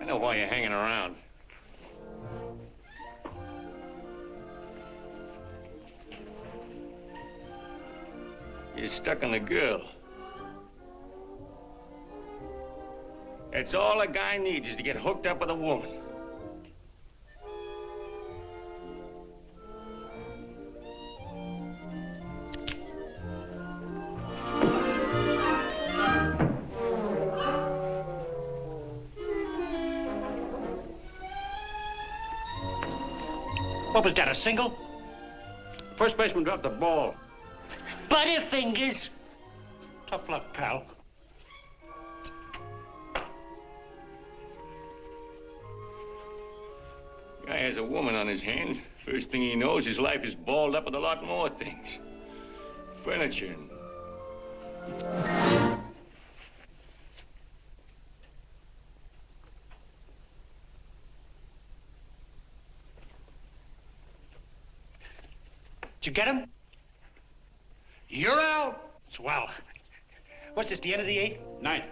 Speaker 13: I know why you're hanging around. You're stuck on the girl. That's all a guy needs, is to get hooked up with a woman.
Speaker 11: What was that, a single?
Speaker 12: First baseman dropped the ball.
Speaker 11: Butterfingers. Tough luck, pal.
Speaker 13: Guy has a woman on his hands. First thing he knows, his life is balled up with a lot more things. Furniture and...
Speaker 11: Did you get him? You're out. Swell. What's this, the end of the 8th?
Speaker 12: 9th.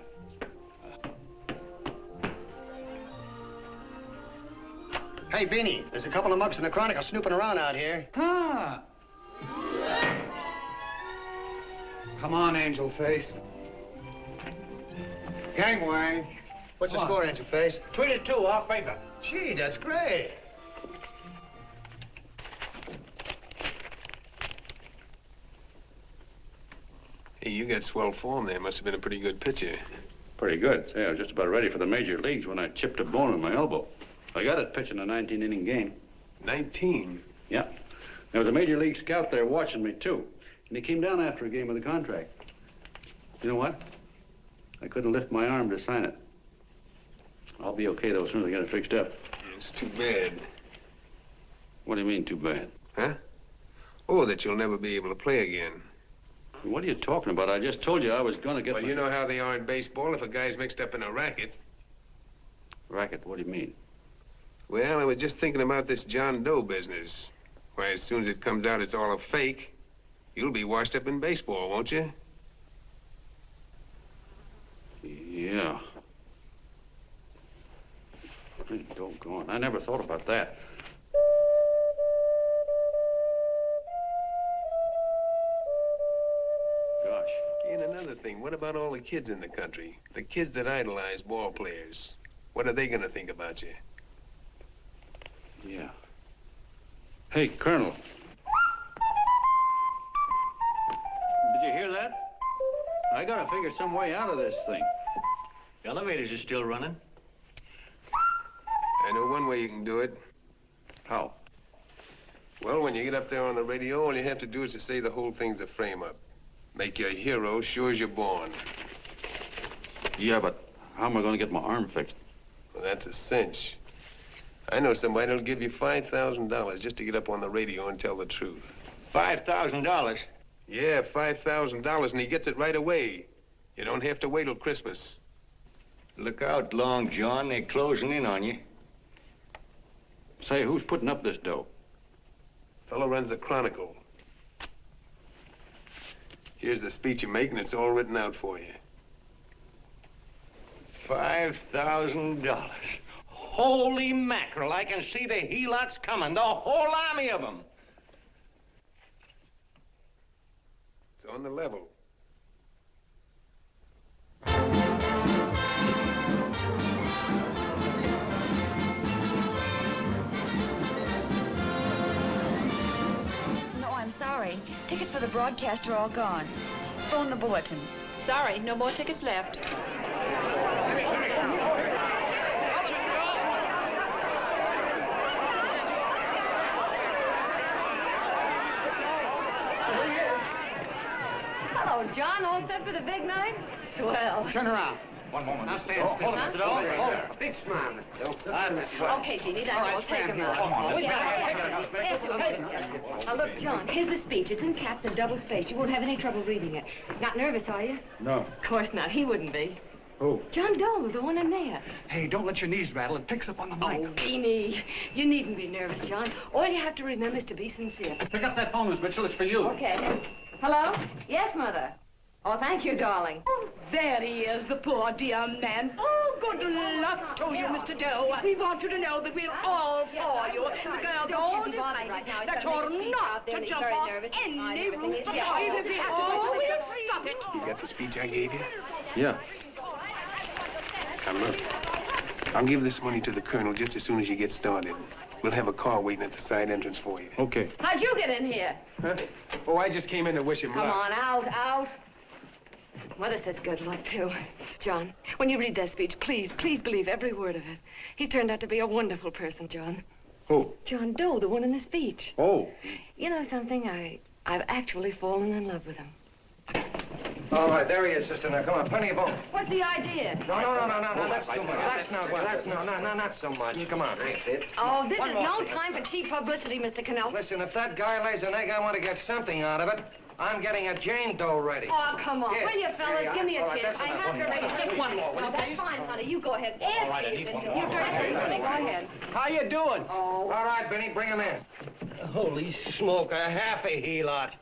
Speaker 3: Hey, Beanie, there's a couple of mugs from the Chronicle snooping around out here.
Speaker 4: Huh. Come on, Angel Face. Gangway.
Speaker 3: What's the score, Angel Face?
Speaker 11: 3-2, our favor.
Speaker 3: Gee, that's great.
Speaker 6: Hey, you got swell form there. Must have been a pretty good pitcher.
Speaker 12: Pretty good. Say, I was just about ready for the major leagues when I chipped a bone in my elbow. I got it pitching a 19-inning game.
Speaker 6: 19?
Speaker 12: Yeah. There was a major league scout there watching me, too. And he came down after a game of the contract. You know what? I couldn't lift my arm to sign it. I'll be okay, though, as soon as I get it fixed up.
Speaker 6: It's too bad.
Speaker 12: What do you mean, too bad?
Speaker 6: Huh? Oh, that you'll never be able to play again.
Speaker 12: What are you talking about? I just told you I was going to get
Speaker 6: Well, you know how they are in baseball if a guy's mixed up in a racket.
Speaker 12: Racket? What do you mean?
Speaker 6: Well, I was just thinking about this John Doe business. Why, as soon as it comes out it's all a fake, you'll be washed up in baseball, won't you?
Speaker 12: Yeah. Hey, doggone. I never thought about that. Gosh.
Speaker 6: And another thing, what about all the kids in the country? The kids that idolize ball players. What are they gonna think about you?
Speaker 12: Yeah. Hey, Colonel. Did you hear that? I gotta figure some way out of this thing.
Speaker 13: The elevators are still running.
Speaker 6: I know one way you can do it.
Speaker 12: How?
Speaker 6: Well, when you get up there on the radio, all you have to do is to say the whole thing's a frame-up. Make you a hero sure as you're born.
Speaker 12: Yeah, but how am I gonna get my arm fixed?
Speaker 6: Well, that's a cinch. I know somebody that'll give you $5,000 just to get up on the radio and tell the truth.
Speaker 13: $5,000?
Speaker 6: Yeah, $5,000, and he gets it right away. You don't have to wait till Christmas.
Speaker 13: Look out, Long John. They're closing in on you.
Speaker 12: Say, who's putting up this dough?
Speaker 6: Fellow runs the Chronicle. Here's the speech you make, and it's all written out for you.
Speaker 13: $5,000. Holy mackerel, I can see the helots coming, the whole army of them.
Speaker 6: It's on the level.
Speaker 16: No, I'm sorry. Tickets for the broadcast are all gone. Phone the bulletin. Sorry, no more tickets left.
Speaker 2: Hello, John. All set for the big night? Swell.
Speaker 4: Turn around.
Speaker 13: One moment.
Speaker 4: Now stand still.
Speaker 13: Hold it, Mr. Doe. Hold it. Big smile, Mr. Doe. That's swell.
Speaker 2: Okay, Jeannie, that's
Speaker 4: All right,
Speaker 2: all. Take
Speaker 4: stand
Speaker 2: him
Speaker 4: here.
Speaker 2: out.
Speaker 13: Come on,
Speaker 2: Oh,
Speaker 13: let's
Speaker 2: yeah. Now, look, John, here's the speech. It's in caps and double spaced. You won't have any trouble reading it. Not nervous, are you?
Speaker 12: No.
Speaker 2: Of course not. He wouldn't be.
Speaker 12: Who?
Speaker 2: John Doe, the one in there.
Speaker 8: Hey, don't let your knees rattle. It picks up on the mic.
Speaker 2: Oh, Beanie, you needn't be nervous, John. All you have to remember is to be sincere.
Speaker 12: Pick up that phone, Miss Mitchell. It's for you.
Speaker 2: Okay. Hello? Yes, Mother. Oh, thank you, darling.
Speaker 10: Oh, there he is, the poor dear man. Oh, good luck to you, Mr. Doe. We want you to know that we're all for you. The girls all decided that you're not to jump off any roof at all. Oh, we'll stop it.
Speaker 6: You got the speech I gave you?
Speaker 12: Yeah.
Speaker 6: Now, look. I'll give this money to the colonel just as soon as you get started. We'll have a car waiting at the side entrance for you.
Speaker 12: Okay.
Speaker 2: How'd you get in here?
Speaker 6: Huh? Oh, I just came in to wish him
Speaker 2: Come
Speaker 6: luck.
Speaker 2: on, out. Mother says good luck, too. John, when you read that speech, please believe every word of it. He's turned out to be a wonderful person, John.
Speaker 12: Who?
Speaker 2: John Doe, the one in the speech.
Speaker 12: Oh.
Speaker 2: You know something? I've actually fallen in love with him.
Speaker 1: All right, there he is, sister. Now, come on, plenty of both.
Speaker 2: What's the idea?
Speaker 1: No, that's too much. That's not so much. Come on.
Speaker 2: Oh, this is no time for cheap publicity, Mr. Cannell.
Speaker 1: Listen, if that guy lays an egg, I want to get something out of it. I'm getting a Jane Doe ready.
Speaker 2: Oh, come on.
Speaker 1: Here.
Speaker 2: Will you, fellas?
Speaker 1: Here you
Speaker 2: Give me a
Speaker 1: are. All right,
Speaker 2: chance.
Speaker 1: that's
Speaker 2: I
Speaker 1: enough.
Speaker 2: have to raise
Speaker 1: Just one more, will you,
Speaker 2: That's
Speaker 1: please?
Speaker 2: fine, honey. You go ahead.
Speaker 13: All right, I
Speaker 2: After
Speaker 13: need
Speaker 2: you've
Speaker 13: one
Speaker 2: been
Speaker 13: more.
Speaker 2: You're dirty, honey. Go ahead.
Speaker 13: How you doing?
Speaker 2: Oh.
Speaker 1: All right, Benny, bring him in.
Speaker 13: Holy smoke, a half a helot.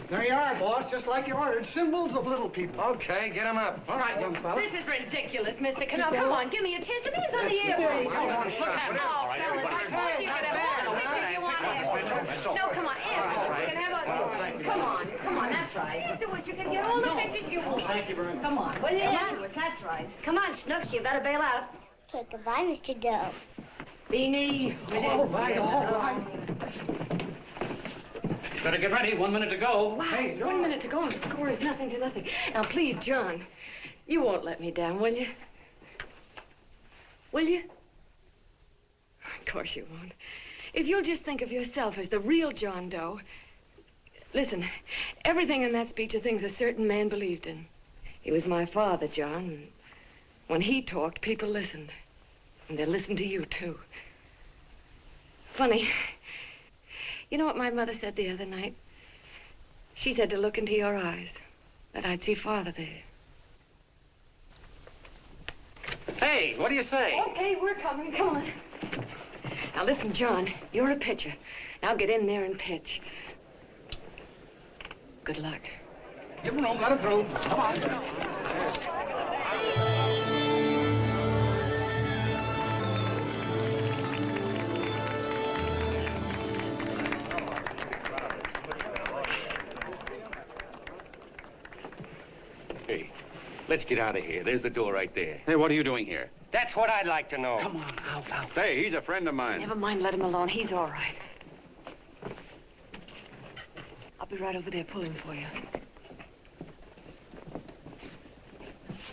Speaker 8: There you are, boss, just like you ordered. Symbols of little people.
Speaker 1: Okay, get him up.
Speaker 8: All right, young fella.
Speaker 2: This is ridiculous, Mr. Cannell. Come on, give me a chance. The man's on the air. Please.
Speaker 1: Come on, shut up.
Speaker 2: Oh, fellas, I suppose you could have all the pictures you want afterwards. No, come on, afterwards. We can have a... Come on, that's right. Afterwards, you can get all the pictures you want.
Speaker 12: Thank you very much.
Speaker 2: Come on, will you? Afterwards, that's right. Come on, Snooks, you better bail out.
Speaker 17: Okay, goodbye, Mr. Doe.
Speaker 2: Beanie.
Speaker 8: All right.
Speaker 12: Better get ready. 1 minute to go.
Speaker 2: Wow, 1 minute to go and the score is nothing to nothing. Now, please, John, you won't let me down, will you? Will you? Of course you won't. If you'll just think of yourself as the real John Doe. Listen, everything in that speech are things a certain man believed in. He was my father, John. When he talked, people listened. And they listened to you, too. Funny. You know what my mother said the other night? She said to look into your eyes, that I'd see Father there.
Speaker 8: Hey, what do you say?
Speaker 2: Okay, we're coming. Come on. Now, listen, John, you're a pitcher. Now get in there and pitch. Good luck.
Speaker 8: Give him room, let him through. Come on.
Speaker 13: Hey, let's get out of here. There's the door right there.
Speaker 12: Hey, what are you doing here?
Speaker 13: That's what I'd like to know.
Speaker 8: Come on, out.
Speaker 12: Hey, he's a friend of mine.
Speaker 2: Never mind, let him alone. He's all right. I'll be right over there pulling for you.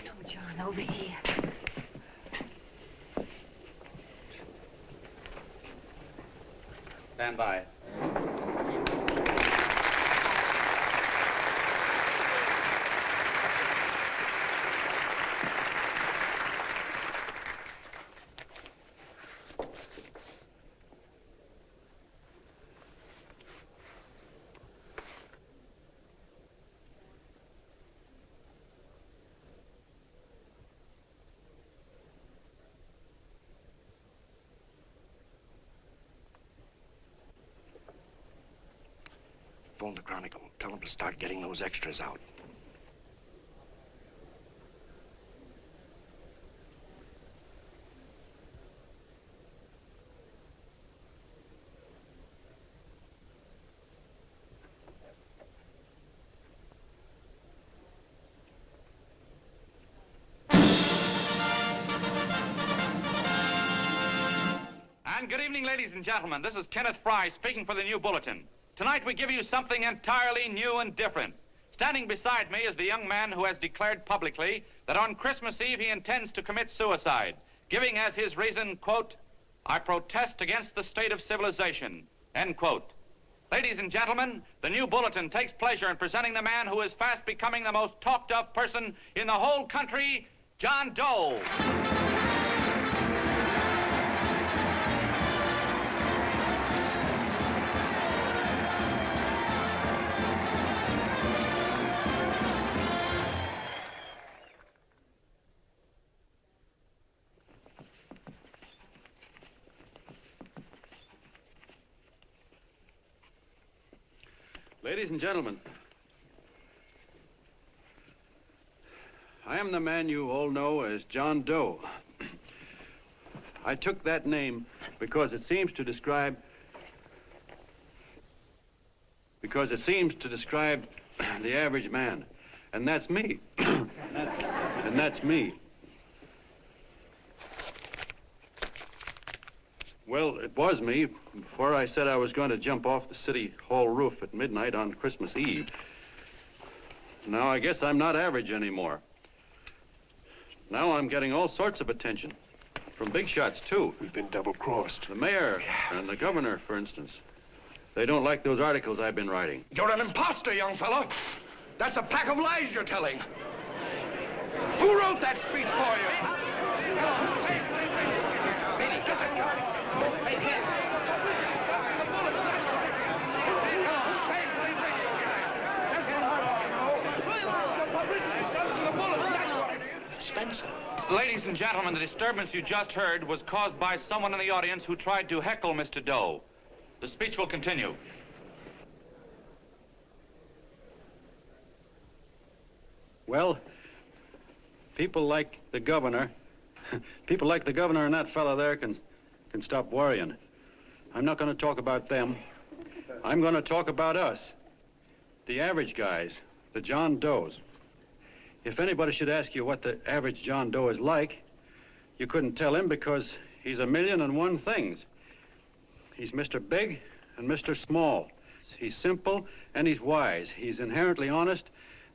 Speaker 2: No, John, over here.
Speaker 12: Stand by.
Speaker 9: Phone the Chronicle. Tell them to start getting those extras out.
Speaker 12: And good evening, ladies and gentlemen. This is Kenneth Fry speaking for the New Bulletin. Tonight we give you something entirely new and different. Standing beside me is the young man who has declared publicly that on Christmas Eve he intends to commit suicide, giving as his reason, quote, "I protest against the state of civilization," end quote. Ladies and gentlemen, the New Bulletin takes pleasure in presenting the man who is fast becoming the most talked of person in the whole country, John Doe. Ladies and gentlemen, I am the man you all know as John Doe. I took that name because it seems to describe the average man. And that's me. And that's me. Well, it was me before I said I was going to jump off the city hall roof at midnight on Christmas Eve. Now I guess I'm not average anymore. Now I'm getting all sorts of attention. From big shots, too.
Speaker 9: We've been double-crossed.
Speaker 12: The mayor and the governor, for instance. They don't like those articles I've been writing.
Speaker 9: You're an imposter, young fella. That's a pack of lies you're telling. Who wrote that speech for you? Benny, get that gun. Hey, kid. Spencer.
Speaker 12: Ladies and gentlemen, the disturbance you just heard was caused by someone in the audience who tried to heckle Mr. Doe. The speech will continue. Well, people like the governor and that fellow there can stop worrying. I'm not going to talk about them. I'm going to talk about us, the average guys, the John Does. If anybody should ask you what the average John Doe is like, you couldn't tell him because he's a million and one things. He's Mr. Big and Mr. Small. He's simple and he's wise. He's inherently honest,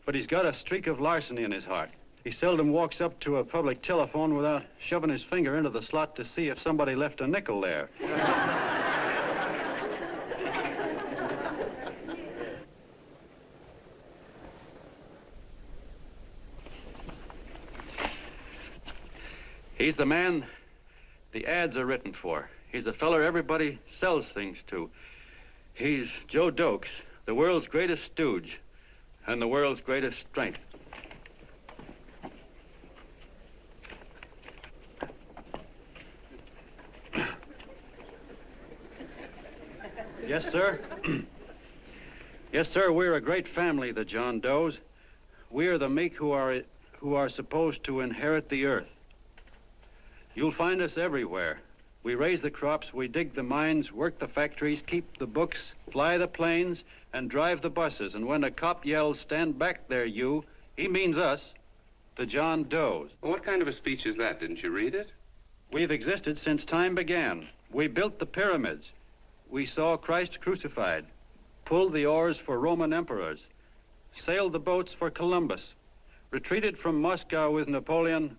Speaker 12: but he's got a streak of larceny in his heart. He seldom walks up to a public telephone without shoving his finger into the slot to see if somebody left a nickel there. He's the man the ads are written for. He's the feller everybody sells things to. He's Joe Dokes, the world's greatest stooge and the world's greatest strength. Yes, sir. Yes, sir, we're a great family, the John Does. We are the meek who are supposed to inherit the earth. You'll find us everywhere. We raise the crops, we dig the mines, work the factories, keep the books, fly the planes, and drive the buses. And when a cop yells, "Stand back there, you," he means us, the John Does.
Speaker 18: Well, what kind of a speech is that? Didn't you read it?
Speaker 12: We've existed since time began. We built the pyramids. We saw Christ crucified, pulled the oars for Roman emperors, sailed the boats for Columbus, retreated from Moscow with Napoleon,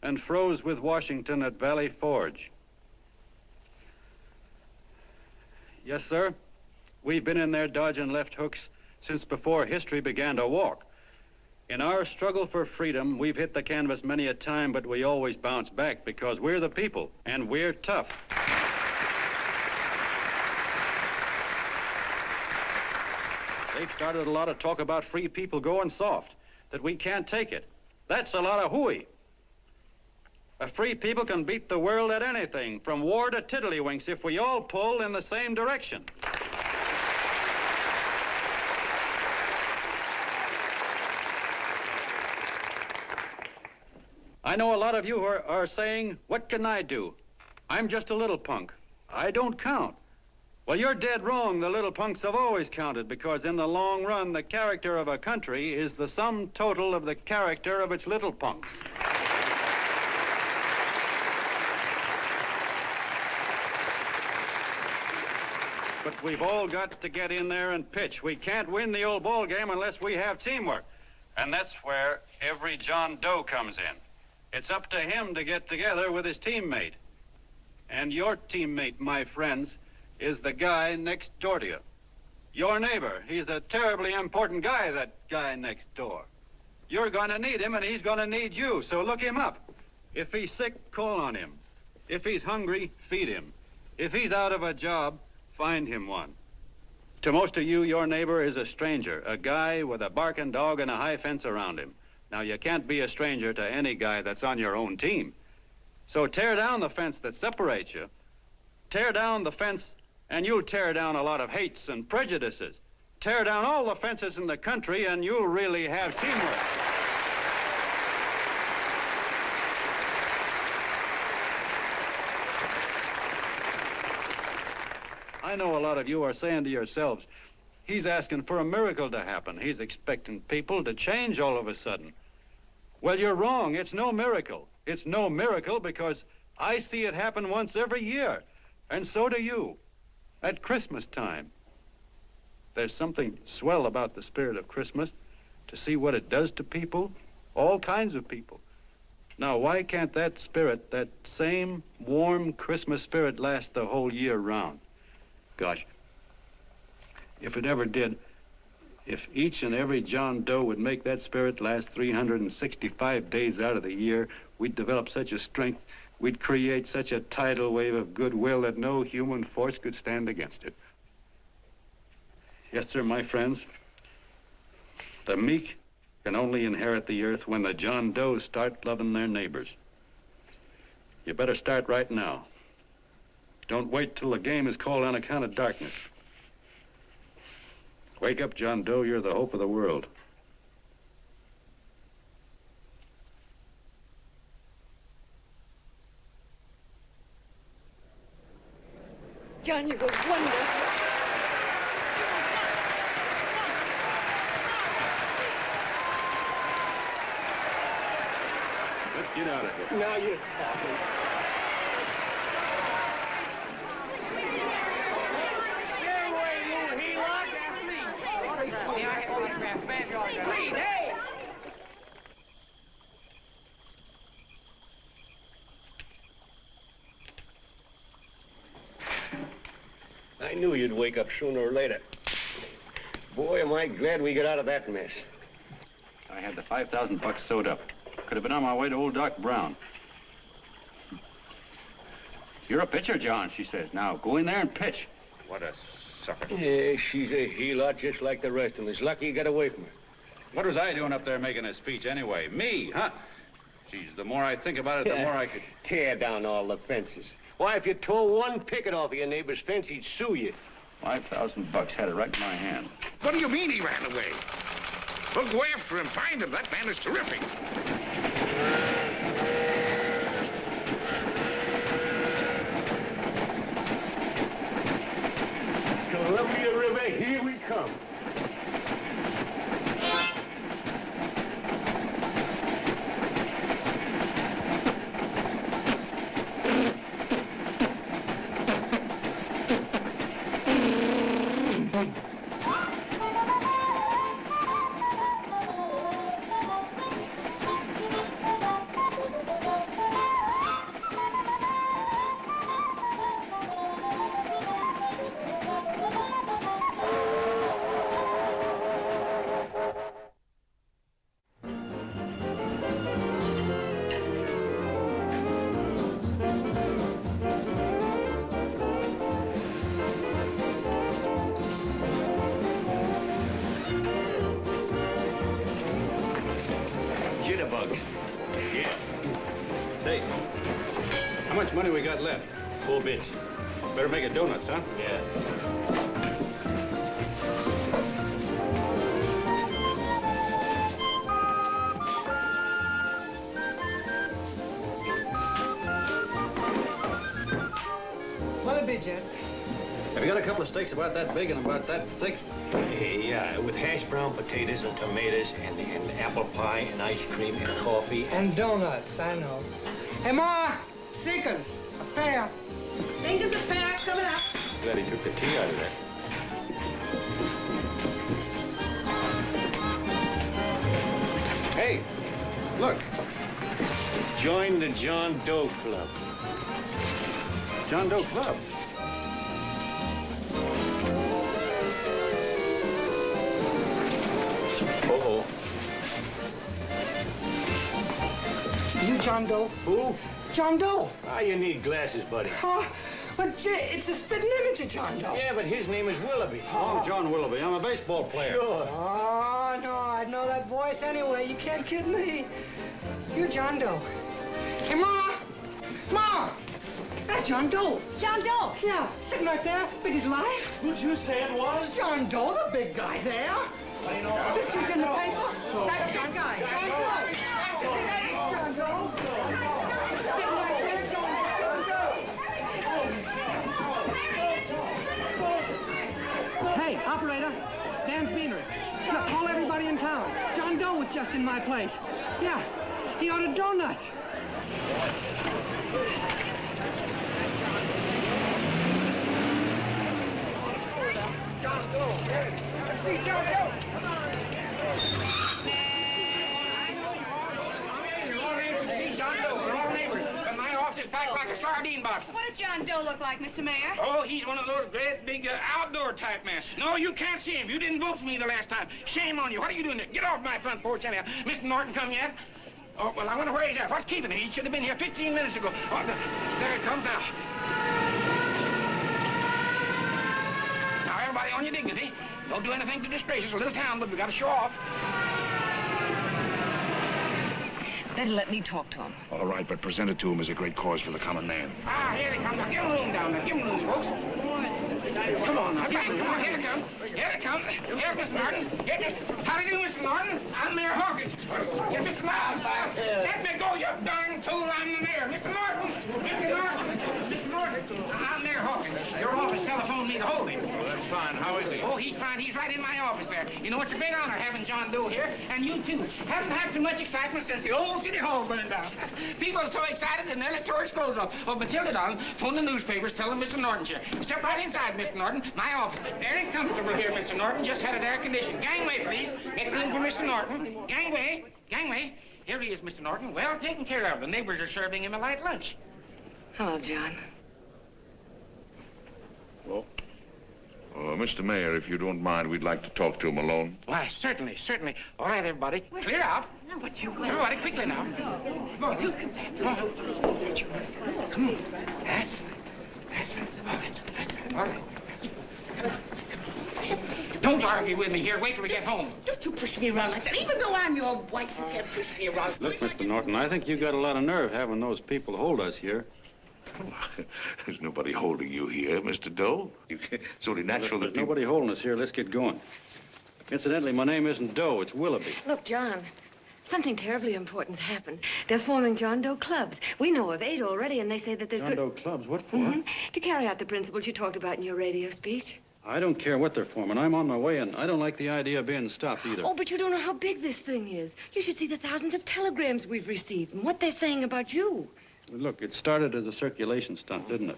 Speaker 12: and froze with Washington at Valley Forge. Yes, sir. We've been in there dodging left hooks since before history began to walk. In our struggle for freedom, we've hit the canvas many a time, but we always bounce back because we're the people, and we're tough. They've started a lot of talk about free people going soft, that we can't take it. That's a lot of hooey. A free people can beat the world at anything, from war to tiddlywinks, if we all pull in the same direction. I know a lot of you are saying, "What can I do? I'm just a little punk. I don't count." Well, you're dead wrong. The little punks have always counted, because in the long run, the character of a country is the sum total of the character of its little punks. But we've all got to get in there and pitch. We can't win the old ball game unless we have teamwork. And that's where every John Doe comes in. It's up to him to get together with his teammate. And your teammate, my friends, is the guy next door to you. Your neighbor. He's a terribly important guy, that guy next door. You're going to need him, and he's going to need you, so look him up. If he's sick, call on him. If he's hungry, feed him. If he's out of a job, find him one. To most of you, your neighbor is a stranger, a guy with a barking dog and a high fence around him. Now, you can't be a stranger to any guy that's on your own team. So tear down the fence that separates you. Tear down the fence, and you'll tear down a lot of hates and prejudices. Tear down all the fences in the country, and you'll really have teamwork. I know a lot of you are saying to yourselves, he's asking for a miracle to happen. He's expecting people to change all of a sudden. Well, you're wrong. It's no miracle. It's no miracle because I see it happen once every year, and so do you, at Christmas time. There's something swell about the spirit of Christmas, to see what it does to people, all kinds of people. Now, why can't that spirit, that same warm Christmas spirit, last the whole year round? Gosh, if it ever did, if each and every John Doe would make that spirit last 365 days out of the year, we'd develop such a strength, we'd create such a tidal wave of goodwill that no human force could stand against it. Yes, sir, my friends. The meek can only inherit the earth when the John Does start loving their neighbors. You better start right now. Don't wait till the game is called on account of darkness. Wake up, John Doe. You're the hope of the world.
Speaker 2: John, you were wonderful.
Speaker 12: Let's get out of here.
Speaker 11: Now you're talking.
Speaker 9: Please, hey!
Speaker 13: I knew you'd wake up sooner or later. Boy, am I glad we got out of that mess.
Speaker 12: I had the $5,000 sewed up. Could have been on my way to old Doc Brown.
Speaker 4: You're a pitcher, John, she says. Now, go in there and pitch.
Speaker 14: What a sucker.
Speaker 9: Yeah, she's a heel-out just like the rest of us. Lucky you got away from her.
Speaker 12: What was I doing up there making a speech anyway? Me, huh? Geez, the more I think about it, the more I could...
Speaker 9: Tear down all the fences. Why, if you tore one picket off of your neighbor's fence, he'd sue you.
Speaker 12: $5,000 had it right in my hand.
Speaker 14: What do you mean he ran away? Well, go after him, find him. That man is terrific.
Speaker 9: Columbia River, here we come.
Speaker 4: Jitterbugs. Yeah.
Speaker 12: Hey, how much money we got left?
Speaker 4: 4 bits.
Speaker 12: Better make it donuts, huh?
Speaker 4: Yeah.
Speaker 19: What'll it be, gents?
Speaker 12: Have you got a couple of steaks about that big and about that thick?
Speaker 9: Yeah, with hash brown potatoes and tomatoes and apple pie and ice cream and coffee.
Speaker 19: And donuts, I know. Hey, Ma, Seekers, a pair.
Speaker 10: Fingers a pair coming up.
Speaker 12: Glad he took the tea out of that. Hey, look.
Speaker 13: Join the John Doe Club.
Speaker 12: John Doe Club.
Speaker 9: Uh-oh.
Speaker 19: You John Doe?
Speaker 9: Who?
Speaker 19: John Doe.
Speaker 9: Why you need glasses, buddy?
Speaker 19: Oh, but Jay, it's a spitting image of John Doe.
Speaker 9: Yeah, but his name is Willoughby.
Speaker 12: I'm John Willoughby. I'm a baseball player.
Speaker 9: Sure.
Speaker 19: Oh, no, I'd know that voice anyway. You can't kid me. You John Doe. Hey, Ma! Ma! That's John Doe.
Speaker 10: John Doe.
Speaker 19: Yeah, sitting right there, big as life.
Speaker 9: Who'd you say it was?
Speaker 19: John Doe, the big guy there. Pictures in the paper. That's John Guy. John Doe. John Doe. Sitting right there, John Doe. Hey, operator. Dan's Beanery. Look, call everybody in town. John Doe was just in my place. Yeah, he ordered donuts. John Doe. Let's see John Doe.
Speaker 9: John Doe, we're all neighbors. And my office is packed like a sardine box.
Speaker 10: What does John Doe look like, Mr. Mayor?
Speaker 9: Oh, he's one of those great big outdoor type men. No, you can't see him. You didn't vote for me the last time. Shame on you. What are you doing there? Get off my front porch anyhow. Mr. Norton come yet? Oh, well, I wonder where he's at. What's keeping him? He should have been here 15 minutes ago. Oh, there it comes now. Now, everybody on your dignity. Don't do anything to disgrace us. A little town, but we got to show off.
Speaker 16: Better let me talk to him.
Speaker 14: All right, but present it to him as a great cause for the common man.
Speaker 9: Ah, here they come. Now, give him room down there. Give him room, folks. Come on now. Come on, here they come. Here they come. Here's Mr. Norton. How do you do, Mr. Norton? I'm Mayor Hawkins. Here's Mr. Norton. Let me go, you darn fool. I'm the mayor. Mr. Norton. Mr. Norton. Mr. Norton. I'm Mayor Hawkins. Your office telephoned me to hold him.
Speaker 14: Well, that's fine. How is he?
Speaker 9: Oh, he's fine. He's right in my office there. You know, it's a great honor having John Doe here, and you too. Haven't had so much excitement since the old City Hall burned down. People are so excited they nearly tore his clothes off. Oh, Matilda, darling, phone the newspapers, tell them Mr. Norton's here. Step right inside, Mr. Norton. My office. Very comfortable here, Mr. Norton. Just had it air conditioned. Gangway, please. Get room for Mr. Norton. Gangway. Gangway. Here he is, Mr. Norton. Well taken care of. The neighbors are serving him a light lunch.
Speaker 2: Hello, John.
Speaker 14: Well, Mr. Mayor, if you don't mind, we'd like to talk to him alone.
Speaker 9: Why, certainly, certainly. All right, everybody. Clear out. Everybody, quickly now. Come on. Come on. Come on. That's
Speaker 11: All right. Don't argue with me here. Wait till we get home.
Speaker 10: Don't you push me around like that. Even though I'm your wife, you can't push me around.
Speaker 12: Look, Mr. Norton, I think you got a lot of nerve having those people hold us here.
Speaker 14: There's nobody holding you here, Mr. Doe. It's only natural
Speaker 12: There's
Speaker 14: that people...
Speaker 12: nobody holding us here. Let's get going. Incidentally, my name isn't Doe, it's Willoughby.
Speaker 2: Look, John, something terribly important's happened. They're forming John Doe clubs. We know of 8 already, and they say that there's
Speaker 12: John Doe clubs? What for?
Speaker 2: To carry out the principles you talked about in your radio speech.
Speaker 12: I don't care what they're forming. I'm on my way, and I don't like the idea of being stopped either.
Speaker 2: Oh, but you don't know how big this thing is. You should see the thousands of telegrams we've received and what they're saying about you.
Speaker 12: Look, it started as a circulation stunt, didn't it?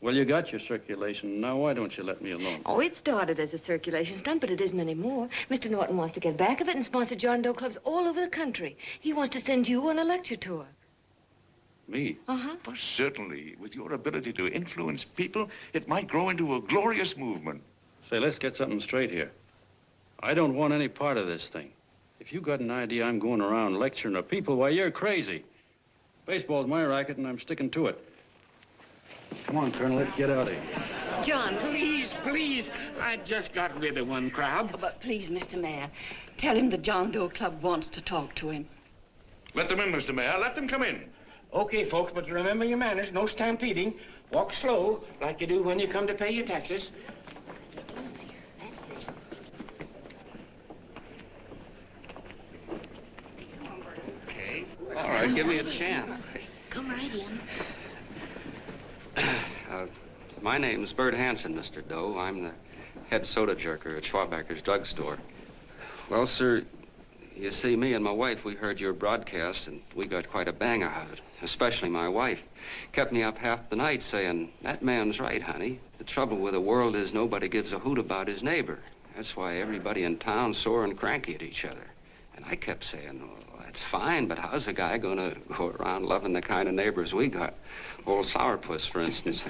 Speaker 12: Well, you got your circulation. Now, why don't you let me alone?
Speaker 2: Oh, it started as a circulation stunt, but it isn't anymore. Mr. Norton wants to get back of it and sponsor John Doe clubs all over the country. He wants to send you on a lecture tour.
Speaker 12: Me?
Speaker 2: Uh-huh.
Speaker 14: Well, certainly, with your ability to influence people, it might grow into a glorious movement.
Speaker 12: Say, let's get something straight here. I don't want any part of this thing. If you got an idea I'm going around lecturing the people, why, you're crazy. Baseball's my racket, and I'm sticking to it. Come on, Colonel, let's get out of here.
Speaker 11: John, please, please. I just got rid of one crowd.
Speaker 10: Oh, but please, Mr. Mayor, tell him the John Doe Club wants to talk to him.
Speaker 14: Let them in, Mr. Mayor. Let them come in.
Speaker 11: Okay, folks, but remember your manners. No stampeding. Walk slow, like you do when you come to pay your taxes.
Speaker 4: Okay. All right, give me a chance.
Speaker 2: Come right in.
Speaker 4: My name's Bert Hansen, Mr. Doe. I'm the head soda jerker at Schwabacker's drugstore. Well, sir, you see, me and my wife, we heard your broadcast, and we got quite a bang out of it, especially my wife. Kept me up half the night saying, that man's right, honey. The trouble with the world is nobody gives a hoot about his neighbor. That's why everybody in town's sore and cranky at each other. And I kept saying, well, that's fine, but how's a guy gonna go around loving the kind of neighbors we got? Old Sourpuss, for instance.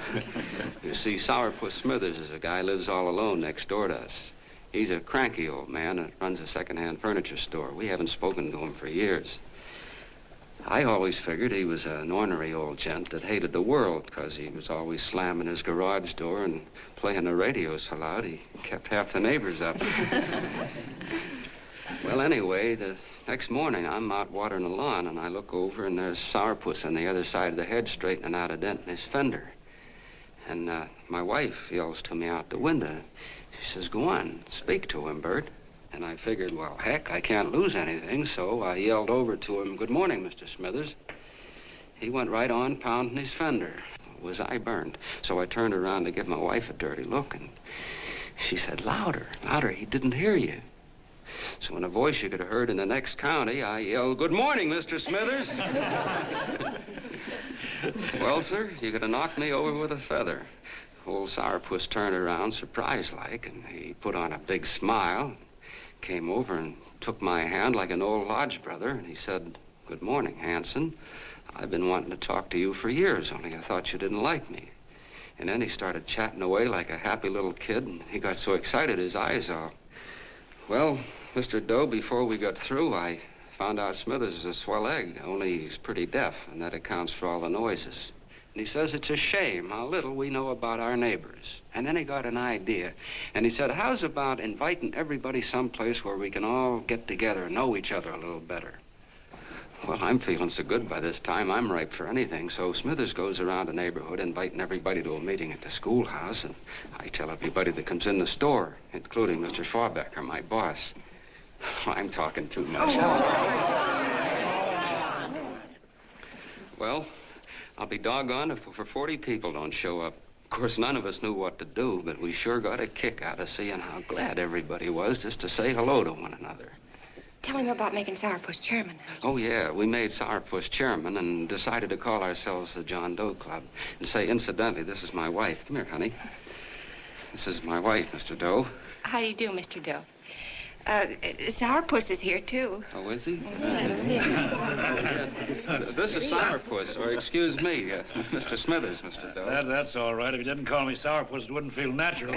Speaker 4: You see, Sourpuss Smithers is a guy who lives all alone next door to us. He's a cranky old man that runs a second-hand furniture store. We haven't spoken to him for years. I always figured he was an ornery old gent that hated the world because he was always slamming his garage door and playing the radio so loud he kept half the neighbors up. Well, anyway, the next morning I'm out watering the lawn and I look over and there's Sourpuss on the other side of the hedge straightening out a dent in his fender. And my wife yells to me out the window. She says, go on, speak to him, Bert. And I figured, well, heck, I can't lose anything, so I yelled over to him, good morning, Mr. Smithers. He went right on pounding his fender. Was I burned? So I turned around to give my wife a dirty look, and she said, louder, louder, he didn't hear you. So in a voice you could have heard in the next county, I yelled, good morning, Mr. Smithers. Well, sir, you could have knocked me over with a feather. Old Sourpuss turned around, surprised-like, and he put on a big smile, came over and took my hand like an old lodge brother, and he said, good morning, Hanson. I've been wanting to talk to you for years, only I thought you didn't like me. And then he started chatting away like a happy little kid, and he got so excited his eyes all... Well, Mr. Doe, before we got through, I found out Smithers is a swell egg, only he's pretty deaf, and that accounts for all the noises. And he says it's a shame how little we know about our neighbors. And then he got an idea. And he said, how's about inviting everybody someplace where we can all get together and know each other a little better? Well, I'm feeling so good by this time, I'm ripe for anything. So Smithers goes around the neighborhood inviting everybody to a meeting at the schoolhouse. And I tell everybody that comes in the store, including Mr. Schwabacker, my boss. I'm talking too much. Well, I'll be doggone if for 40 people don't show up. Of course, none of us knew what to do, but we sure got a kick out of seeing how glad everybody was just to say hello to one another.
Speaker 15: Tell him about making Sourpuss chairman.
Speaker 4: Oh, yeah, we made Sourpuss chairman and decided to call ourselves the John Doe Club. And say, incidentally, this is my wife. Come here, honey. This is my wife, Mr. Doe.
Speaker 15: How do you do, Mr. Doe? Sourpuss is here, too.
Speaker 4: Oh, is he? This is Sourpuss, or excuse me, Mr. Smithers, Mr. Doe.
Speaker 20: That's all right. If you didn't call me Sourpuss, it wouldn't feel natural.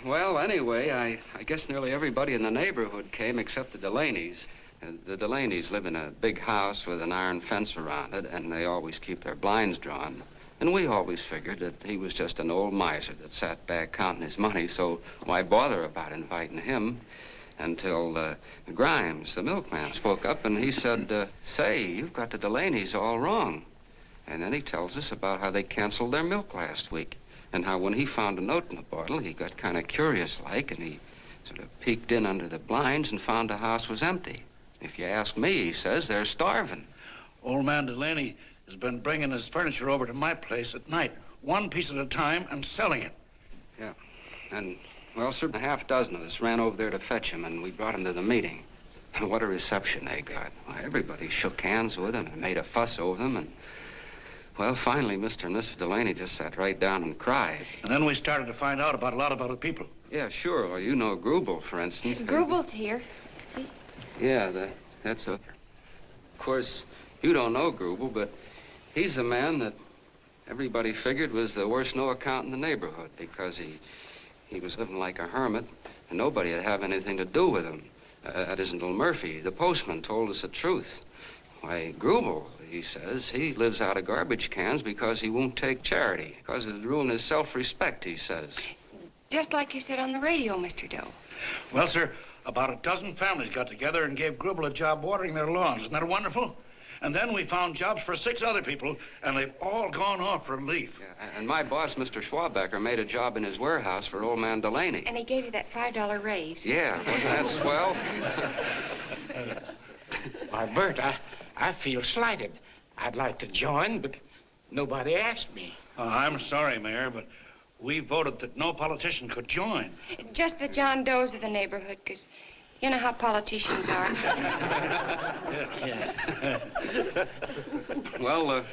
Speaker 4: Well, anyway, I guess nearly everybody in the neighborhood came except the Delaney's. The Delaney's live in a big house with an iron fence around it, and they always keep their blinds drawn.
Speaker 21: And we always figured that he was just an old miser that sat back counting his money, so why bother about inviting him? Until Grimes, the milkman, spoke up and he said, say, you've got the Delaney's all wrong. And then he tells us about how they canceled their milk last week and how when he found a note in the bottle, he got kind of curious-like and he sort of peeked in under the blinds and found the house was empty. If you ask me, he says, they're starving.
Speaker 20: Old man Delaney has been bringing his furniture over to my place at night, one piece at a time, and selling it.
Speaker 21: Yeah, and, well, sir, a half dozen of us ran over there to fetch him, and we brought him to the meeting. What a reception they got. Why, everybody shook hands with him and made a fuss over them, and, well, finally, Mr. and Mrs. Delaney just sat right down and cried.
Speaker 20: And then we started to find out about a lot of other people.
Speaker 21: Yeah, sure. Well, you know Grubel, for instance.
Speaker 22: Grubel's here. See?
Speaker 21: Yeah, that's a... Of course, you don't know Grubel, but he's a man that everybody figured was the worst no-account in the neighborhood because he was living like a hermit and nobody would have anything to do with him. That isn't until Murphy, the postman, told us the truth. Why, Grubel, he says, he lives out of garbage cans because he won't take charity, because it'd ruin his self-respect, he says.
Speaker 22: Just like you said on the radio, Mr. Doe.
Speaker 20: Well, sir, about a dozen families got together and gave Grubel a job watering their lawns. Isn't that wonderful? And then we found jobs for 6 other people, and they've all gone off for leave.
Speaker 21: Yeah, and my boss, Mr. Schwabecker, made a job in his warehouse for old man Delaney.
Speaker 22: And he gave you that $5 raise.
Speaker 21: Yeah, wasn't that swell?
Speaker 23: Why, Bert, I feel slighted. I'd like to join, but nobody asked me.
Speaker 20: I'm sorry, Mayor, but we voted that no politician could join.
Speaker 22: Just the John Does of the neighborhood, because you know how politicians are.
Speaker 21: Well,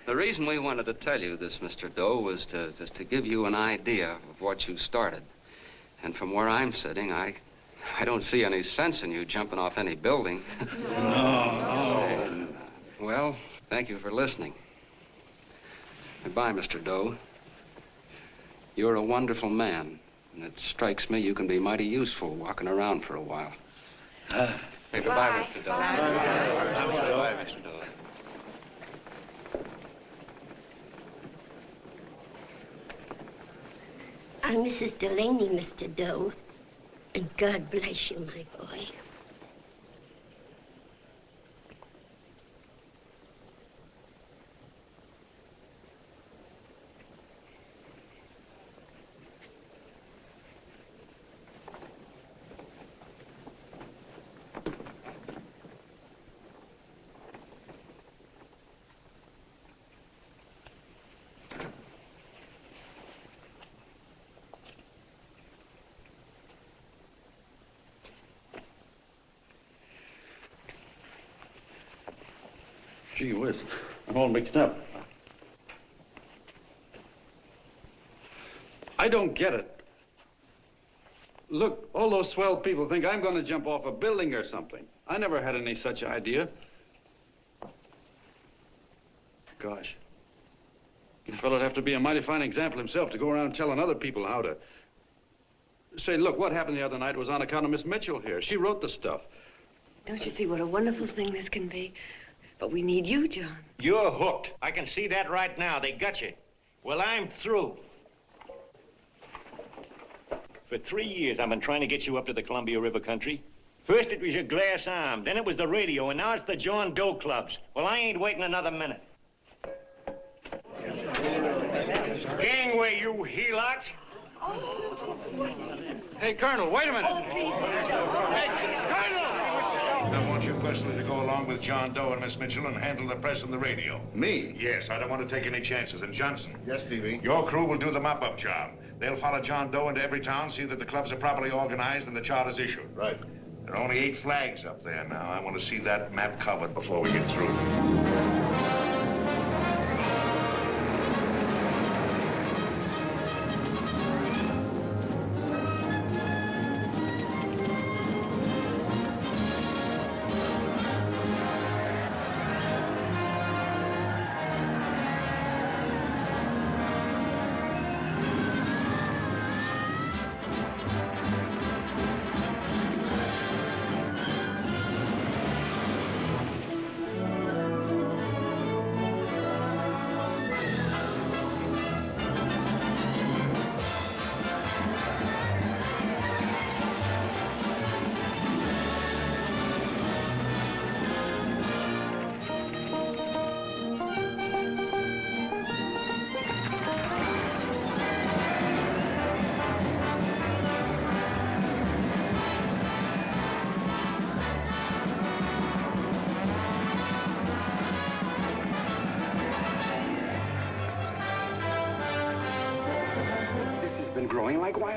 Speaker 21: the reason we wanted to tell you this, Mr. Doe, was just to give you an idea of what you started. And from where I'm sitting, I don't see any sense in you jumping off any building. No. Well, thank you for listening. Goodbye, Mr. Doe. You're a wonderful man, and it strikes me you can be mighty useful walking around for a while. Hey, goodbye, Mr. Doe. Goodbye, Mr. Doe.
Speaker 24: I'm Mrs. Delaney, Mr. Doe, and God bless you, my boy.
Speaker 12: Gee whiz, I'm all mixed up. I don't get it. Look, all those swell people think I'm going to jump off a building or something. I never had any such idea. Gosh. The fellow'd have to be a mighty fine example himself to go around telling other people how to... Say, look, what happened the other night was on account of Miss Mitchell here. She wrote the stuff.
Speaker 2: Don't you see what a wonderful thing this can be? But we need you, John.
Speaker 13: You're hooked. I can see that right now. They got you. Well, I'm through. For 3 years, I've been trying to get you up to the Columbia River country. First, it was your glass arm. Then it was the radio. And now it's the John Doe clubs. Well, I ain't waiting another minute. Gangway, you helots.
Speaker 12: Hey, Colonel, wait a minute.
Speaker 14: Hey, Colonel! I want you personally to go along with John Doe and Miss Mitchell and handle the press and the radio.
Speaker 3: Me?
Speaker 14: Yes, I don't want to take any chances. And Johnson.
Speaker 3: Yes, Stevie?
Speaker 14: Your crew will do the mop-up job. They'll follow John Doe into every town, see that the clubs are properly organized and the charters issued.
Speaker 3: Right.
Speaker 14: There are only 8 flags up there now. I want to see that map covered before we get through.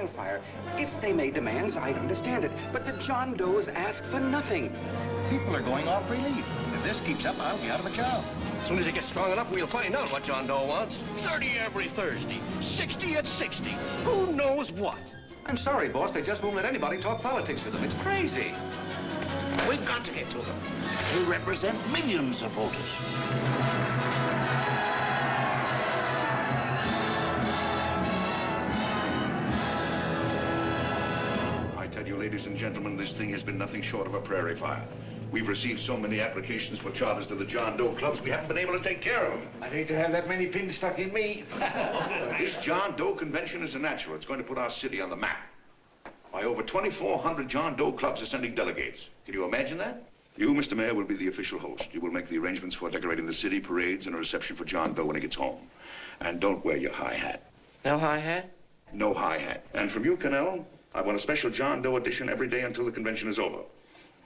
Speaker 4: wildfire. If they made demands, I'd understand it. But the John Does ask for nothing.
Speaker 11: People are going off relief. If this keeps up, I'll be out of a job.
Speaker 9: As soon as it gets strong enough, we'll find out what John Doe wants. 30 every Thursday, 60 at 60. Who knows what?
Speaker 1: I'm sorry, boss. They just won't let anybody talk politics to them. It's crazy.
Speaker 9: We've got to get to them. They represent millions of voters.
Speaker 14: I tell you, ladies and gentlemen, this thing has been nothing short of a prairie fire. We've received so many applications for charters to the John Doe clubs, we haven't been able to take care of them.
Speaker 9: I'd hate to have that many pins stuck in me.
Speaker 14: This John Doe convention is a natural. It's going to put our city on the map. Why, over 2,400 John Doe clubs are sending delegates. Can you imagine that? You, Mr. Mayor, will be the official host. You will make the arrangements for decorating the city, parades, and a reception for John Doe when he gets home. And don't wear your high hat.
Speaker 9: No high hat?
Speaker 14: No high hat. And from you, Cannell, I want a special John Doe edition every day until the convention is over.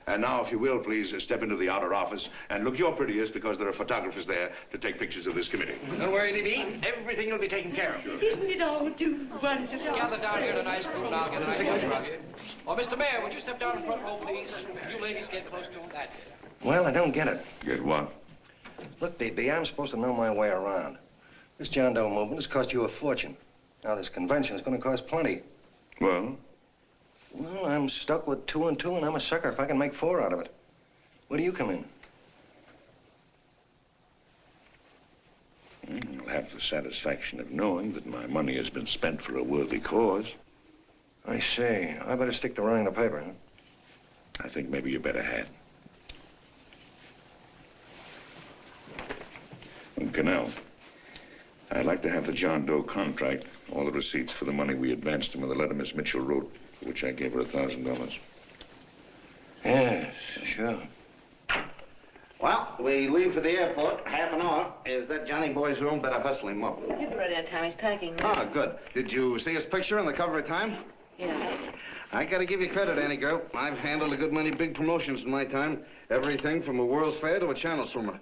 Speaker 14: And now, if you will, please step into the outer office and look your prettiest because there are photographers there to take pictures of this committee.
Speaker 9: Don't worry, D.B. Everything will be taken care of.
Speaker 14: Sure.
Speaker 10: Isn't it all too wonderful?
Speaker 5: Gather down here in a nice group and I'll get a picture of you. Oh, Mr. Mayor, would you step down in front row, please? You ladies get close to him. That's it.
Speaker 1: Well, I don't get it.
Speaker 14: Get what?
Speaker 1: Look, D.B., I'm supposed to know my way around. This John Doe movement has cost you a fortune. Now, this convention is going to cost plenty.
Speaker 14: Well?
Speaker 1: Well, I'm stuck with 2 and 2, and I'm a sucker if I can make 4 out of it. Where do you come in?
Speaker 14: You'll have the satisfaction of knowing that my money has been spent for a worthy cause.
Speaker 1: I see. I better stick to running the paper, huh?
Speaker 14: I think maybe you better had. And Cannell, I'd like to have the John Doe contract, all the receipts for the money we advanced him with the letter Miss Mitchell wrote, for which I gave her $1,000.
Speaker 1: Yes, sure.
Speaker 3: Well, we leave for the airport, half an hour. Is that Johnny boy's room? Better hustle him up.
Speaker 2: He'll be ready on time. He's packing now.
Speaker 3: Ah, good. Did you see his picture on the cover of Time?
Speaker 2: Yeah.
Speaker 3: I gotta give you credit, Annie girl. I've handled a good many big promotions in my time. Everything from a World's Fair to a channel swimmer.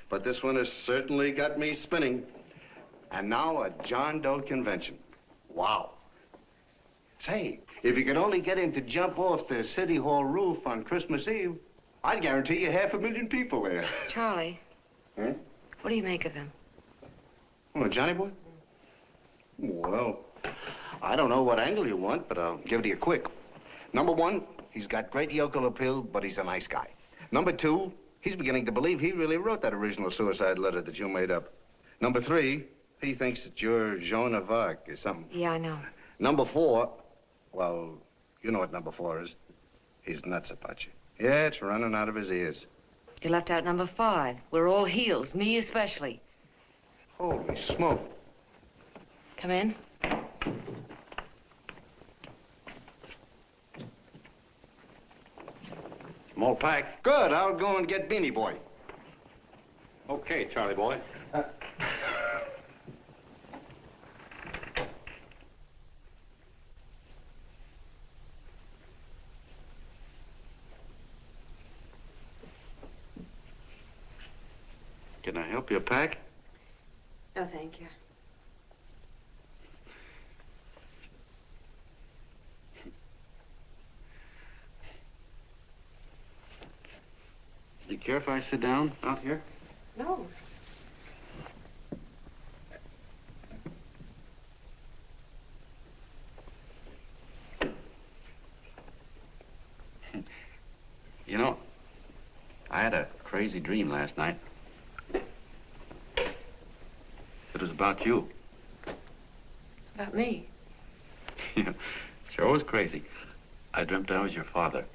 Speaker 3: But this one has certainly got me spinning. And now a John Doe convention. Wow. Say, if you could only get him to jump off the City Hall roof on Christmas Eve, I'd guarantee you 500,000 people there.
Speaker 2: Charlie.
Speaker 3: Huh?
Speaker 2: What do you make of him?
Speaker 3: Oh, Johnny boy? Well, I don't know what angle you want, but I'll give it to you quick. Number 1, he's got great yokel appeal, but he's a nice guy. Number 2, he's beginning to believe he really wrote that original suicide letter that you made up. Number 3, he thinks that you're Joan of Arc or something.
Speaker 2: Yeah, I know.
Speaker 3: Number 4, well, you know what number 4 is. He's nuts about you. Yeah, it's running out of his ears.
Speaker 2: You left out number 5. We're all heels, me especially.
Speaker 3: Holy smoke.
Speaker 2: Come in.
Speaker 12: I'm all packed.
Speaker 3: Good. I'll go and get Beanie Boy.
Speaker 12: Okay, Charlie boy. Can I help you pack?
Speaker 2: No, thank you.
Speaker 12: Do you care if I sit down out here?
Speaker 2: No.
Speaker 12: You know, I had a crazy dream last night. It was about you.
Speaker 2: About me?
Speaker 12: Yeah, sure was crazy. I dreamt I was your father.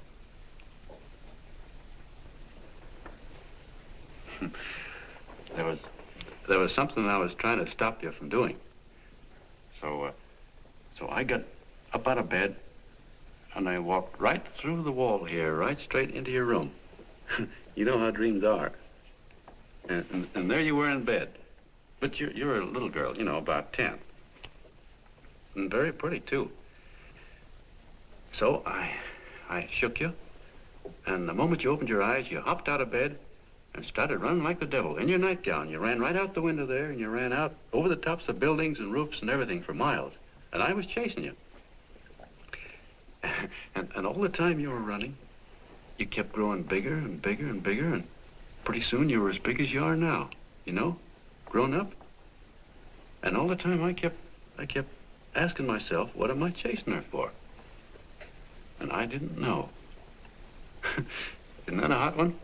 Speaker 12: There was something I was trying to stop you from doing. So I got up out of bed and I walked right through the wall here, right straight into your room. You know how dreams are. And there you were in bed. But you're a little girl, you know, about 10. And very pretty, too. So I shook you, and the moment you opened your eyes, you hopped out of bed and started running like the devil in your nightgown. You ran right out the window there, and you ran out over the tops of buildings and roofs and everything for miles. And I was chasing you. And all the time you were running, you kept growing bigger and bigger and bigger, and pretty soon you were as big as you are now, you know, grown up. And all the time I kept asking myself, what am I chasing her for? And I didn't know. Isn't that a hot one?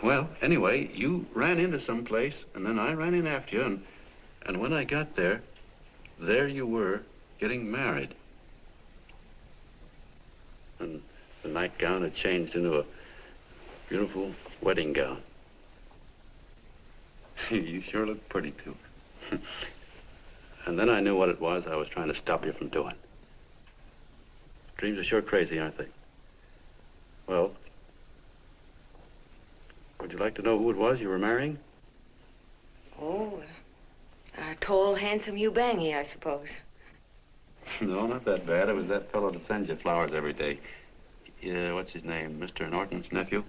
Speaker 12: Well, anyway, you ran into some place, and then I ran in after you, and when I got there you were getting married. And the nightgown had changed into a beautiful wedding gown. You sure look pretty, too. And then I knew what it was I was trying to stop you from doing. Dreams are sure crazy, aren't they? Well, would you like to know who it was you were marrying?
Speaker 2: Oh, a tall, handsome Ubangi, I suppose.
Speaker 12: No, not that bad. It was that fellow that sends you flowers every day. What's his name? Mr. Norton's nephew?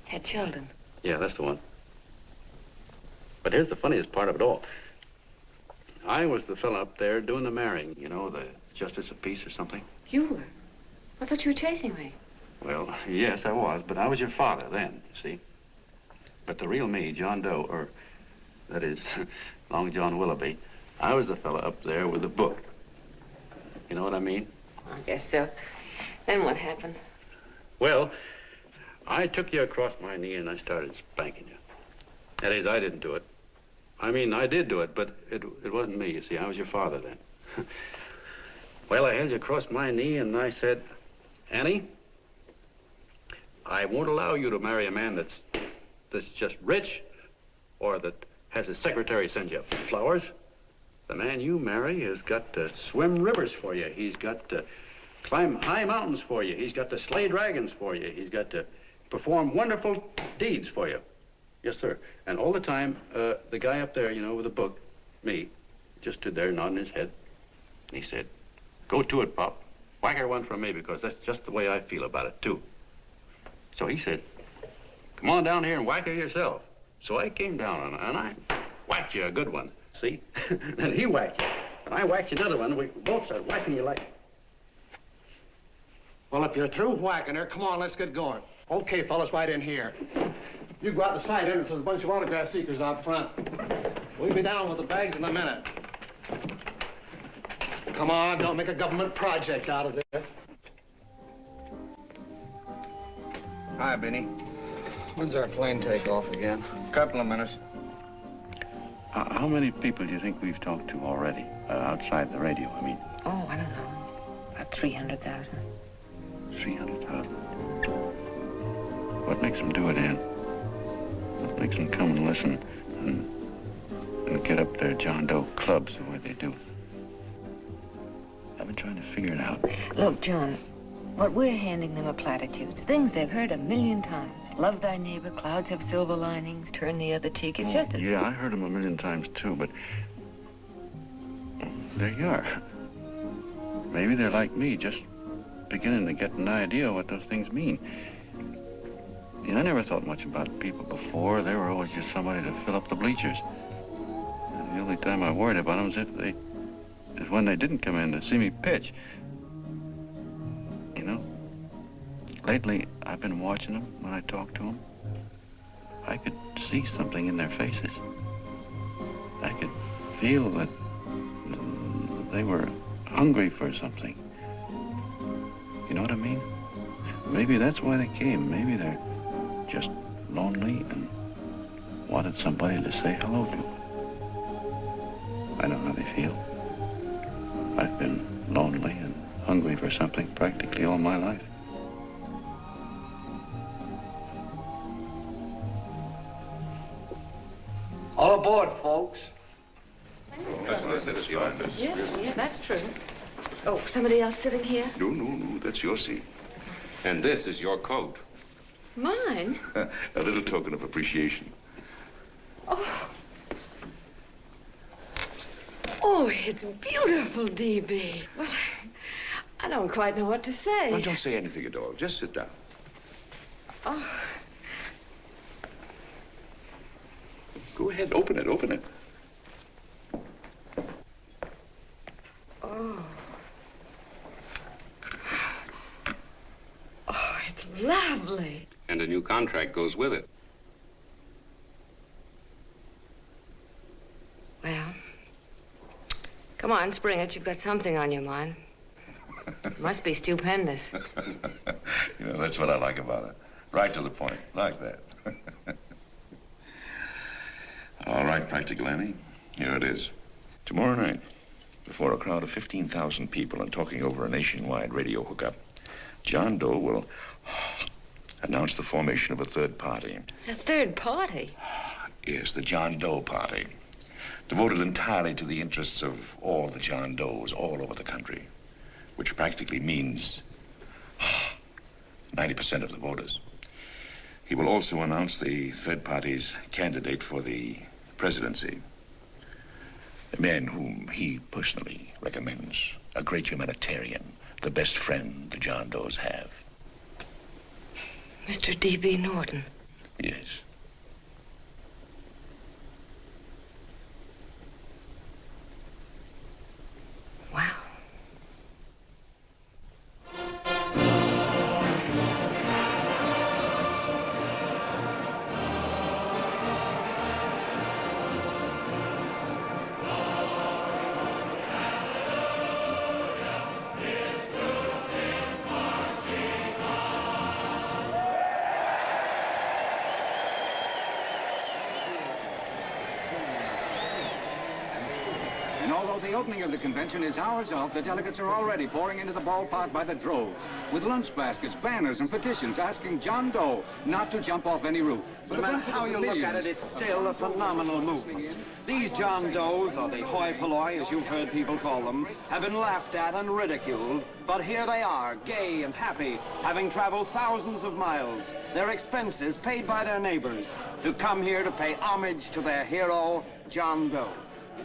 Speaker 2: Ted Sheldon.
Speaker 12: Yeah, that's the one. But here's the funniest part of it all. I was the fella up there doing the marrying, you know, the justice of peace or something.
Speaker 2: You were? I thought you were chasing me.
Speaker 12: Well, yes, I was, but I was your father then, you see. But the real me, John Doe, or that is, Long John Willoughby, I was the fella up there with the book. You know what I mean?
Speaker 2: I guess so. Then what happened?
Speaker 12: Well, I took you across my knee and I started spanking you. That is, I didn't do it. I mean, I did do it, but it wasn't me, you see. I was your father then. Well, I held you across my knee and I said, Annie, I won't allow you to marry a man that's just rich or that has his secretary send you flowers. The man you marry has got to swim rivers for you. He's got to climb high mountains for you. He's got to slay dragons for you. He's got to perform wonderful deeds for you. Yes, sir. And all the time, the guy up there, you know, with the book, me, just stood there nodding his head. And he said, go to it, Pop. Whack her one from me, because that's just the way I feel about it, too. So he said, come on down here and whack her yourself. So I came down and I whacked you a good one, see? Then he whacked you, and I whacked you another one. We both started whacking you like...
Speaker 6: Well, if you're through whacking her, come on, let's get going. Okay, fellas, right in here. You go out the side entrance, there's a bunch of autograph seekers out front. We'll be down with the bags in a minute. Come on, don't make a government project out of this.
Speaker 3: Hi, Benny.
Speaker 6: When's our plane take off again?
Speaker 3: Couple of minutes.
Speaker 12: How many people do you think we've talked to already, outside the radio, I mean?
Speaker 2: Oh, I don't know. About 300,000.
Speaker 12: 300,000. What makes them do it, Ann? What makes them come and listen and get up their John Doe clubs the way they do? I've been trying to figure it out.
Speaker 2: Look, John, what we're handing them are platitudes, things they've heard 1,000,000 times. Love thy neighbor, clouds have silver linings, turn the other cheek. It's just a...
Speaker 12: Yeah, I heard them 1,000,000 times, too, but there you are. Maybe they're like me, just beginning to get an idea what those things mean. You know, I never thought much about people before. They were always just somebody to fill up the bleachers. And the only time I worried about them is when they didn't come in to see me pitch. You know, lately I've been watching them when I talk to them. I could see something in their faces. I could feel that they were hungry for something. You know what I mean? Maybe that's why they came. Maybe they're just lonely and wanted somebody to say hello to. I know how they feel. I've been lonely and hungry for something practically all my life.
Speaker 9: All aboard, folks.
Speaker 14: That's what I said, it's your office.
Speaker 2: Yeah, that's true. Oh, somebody else sitting here?
Speaker 14: No, that's your seat.
Speaker 18: And this is your coat.
Speaker 2: Mine?
Speaker 14: A little token of appreciation.
Speaker 2: Oh. Oh, it's beautiful, D.B. Well, I don't quite know what to say.
Speaker 14: Well, don't say anything at all. Just sit down.
Speaker 2: Oh.
Speaker 14: Go ahead, open it.
Speaker 2: Oh.
Speaker 10: lovely.
Speaker 18: And a new contract goes with it.
Speaker 2: Well, come on, spring it. You've got something on your mind. Must be stupendous.
Speaker 14: You know, that's what I like about it. Right to the point, like that. All right, Practical Annie, here it is. Tomorrow night, before a crowd of 15,000 people and talking over a nationwide radio hookup, John Doe will announce the formation of a third party.
Speaker 2: A third party?
Speaker 14: Yes, the John Doe Party. Devoted entirely to the interests of all the John Does all over the country, which practically means 90% of the voters. He will also announce the third party's candidate for the presidency. A man whom he personally recommends, a great humanitarian, the best friend the John Does have.
Speaker 2: Mr. D.B. Norton.
Speaker 14: Yes.
Speaker 2: Wow.
Speaker 7: And although the opening of the convention is hours off, the delegates are already pouring into the ballpark by the droves, with lunch baskets, banners, and petitions asking John Doe not to jump off any roof.
Speaker 8: No matter how you look at it, it's still a phenomenal movement. These John Does, or the hoi polloi, as you've heard people call them, have been laughed at and ridiculed, but here they are, gay and happy, having traveled thousands of miles, their expenses paid by their neighbors, to come here to pay homage to their hero, John Doe.